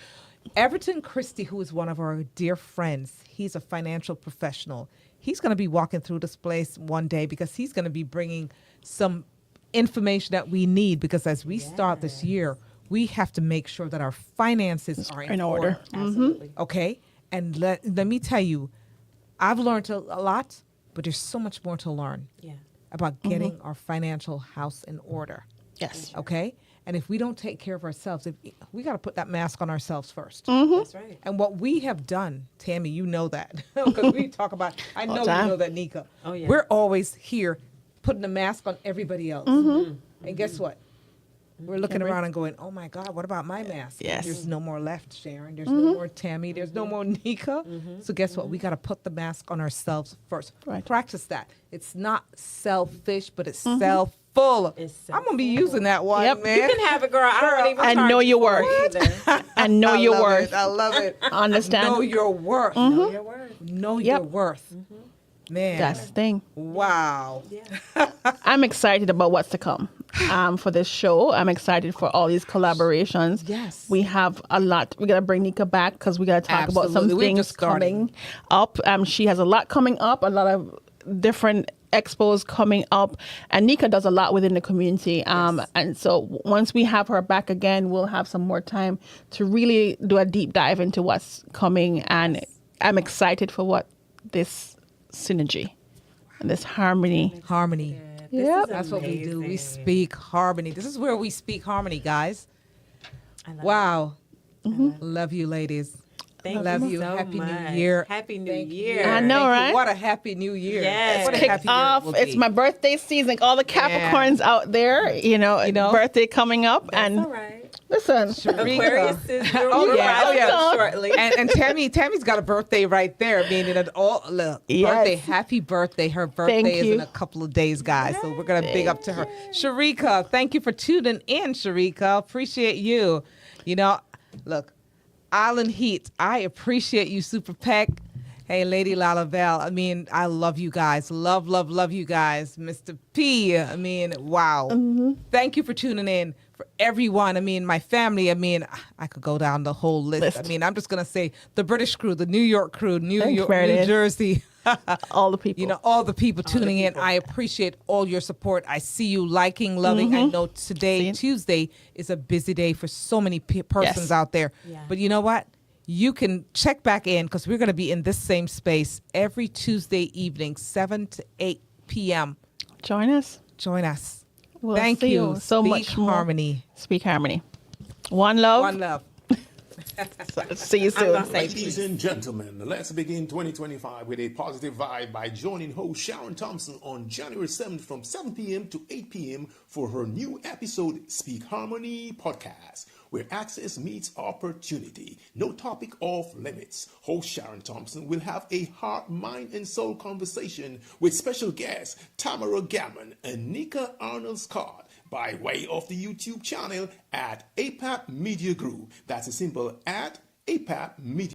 Everton Christie, who is one of our dear friends, he's a financial professional. He's going to be walking through this place one day because he's going to be bringing some information that we need because as we start this year, we have to make sure that our finances are in order. Absolutely. Okay? And let me tell you, I've learned a lot, but there's so much more to learn Yeah. about getting our financial house in order. Yes. Okay? And if we don't take care of ourselves, we got to put that mask on ourselves first. That's right. And what we have done, Tammy, you know that. Because we talk about, I know you time. know that, Nika. Oh, yeah. We're always here putting the mask on everybody else. And guess what? We're looking around and going, oh my God, what about my mask? Yes. There's no more left, Sharon. There's no more Tammy. There's no more Nika. So guess what? We got to put the mask on ourselves first. Right. Practice that. It's not selfish, but it's self-full. It's I'm going to be using that one, Yep. man. You can have it, girl. I don't even I charge know you your for worth. it either. I know your love worth. it. I love it. Understand? Know your worth. Know your worth. Know Yep. your worth. Man. That's the thing. Wow. Yeah. I'm excited about what's to come for this show. I'm excited for all these collaborations. Yes. We have a lot. We got to bring Nika back because we got to talk about some Absolutely. We're things just starting. coming up. She has a lot coming up, a lot of different expos coming up. And Nika does a lot within the community. And so once we have her back again, we'll have some more time to really do a deep dive into what's coming. And I'm excited for what this synergy and this harmony. Harmony. This Yep. is That's what we do. We amazing. speak harmony. This is where we speak harmony, guys. I love Wow. Love you, ladies. Thank love you you. so Happy much. New Year. Happy New Thank Year. you. I know, Thank you. right? What a happy New Year. Yes. What a Kick happy year off. will It's be. my birthday season. All the Capricorns out there, you know, birthday coming up. That's and all right. listen, Aquarius is Oh, yeah. Oh, yeah. shortly. And Tammy's got a birthday right there, meaning that look, Yes. birthday, happy birthday. Her birthday Thank is you. in a couple of days, guys. So we're gonna big up to her. Sharika, thank you for tuning in, Sharika. Appreciate you. You know, look, Island Heat, I appreciate you, Super Peck. Hey, Lady Lalavelle, I mean, I love you guys. Love, love, love you guys. Mr. P, I mean, wow. Thank you for tuning in. For everyone, I mean, my family, I mean, I could go down the whole list. I mean, I'm just going to say the British crew, the New York crew, New Meredith. Jersey. all the people. You know, all the people tuning in. I appreciate all your support. I see you liking, loving. I know today, Tuesday, is a busy day for so many persons Yes. out there. Yeah. But you know what? You can check back in because we're going to be in this same space every Tuesday evening, 7 to 8 p.m. Join us. Join us. We'll Thank see you. so Speak much more. harmony. Speak harmony. One love. One love. See you I'm soon. gonna say Ladies peace. and gentlemen, let's begin 2025 with a positive vibe by joining host Sharon Thompson on January 7th from 7 p.m. to 8 p.m. for her new episode, Speak Harmony Podcast, where access meets opportunity. No topic off limits. Host Sharon Thompson will have a heart, mind, and soul conversation with special guests Tamara Gammon and Nika Arnold-Scott by way of the YouTube channel at APAP Media Group. That's a simple at APAP Media.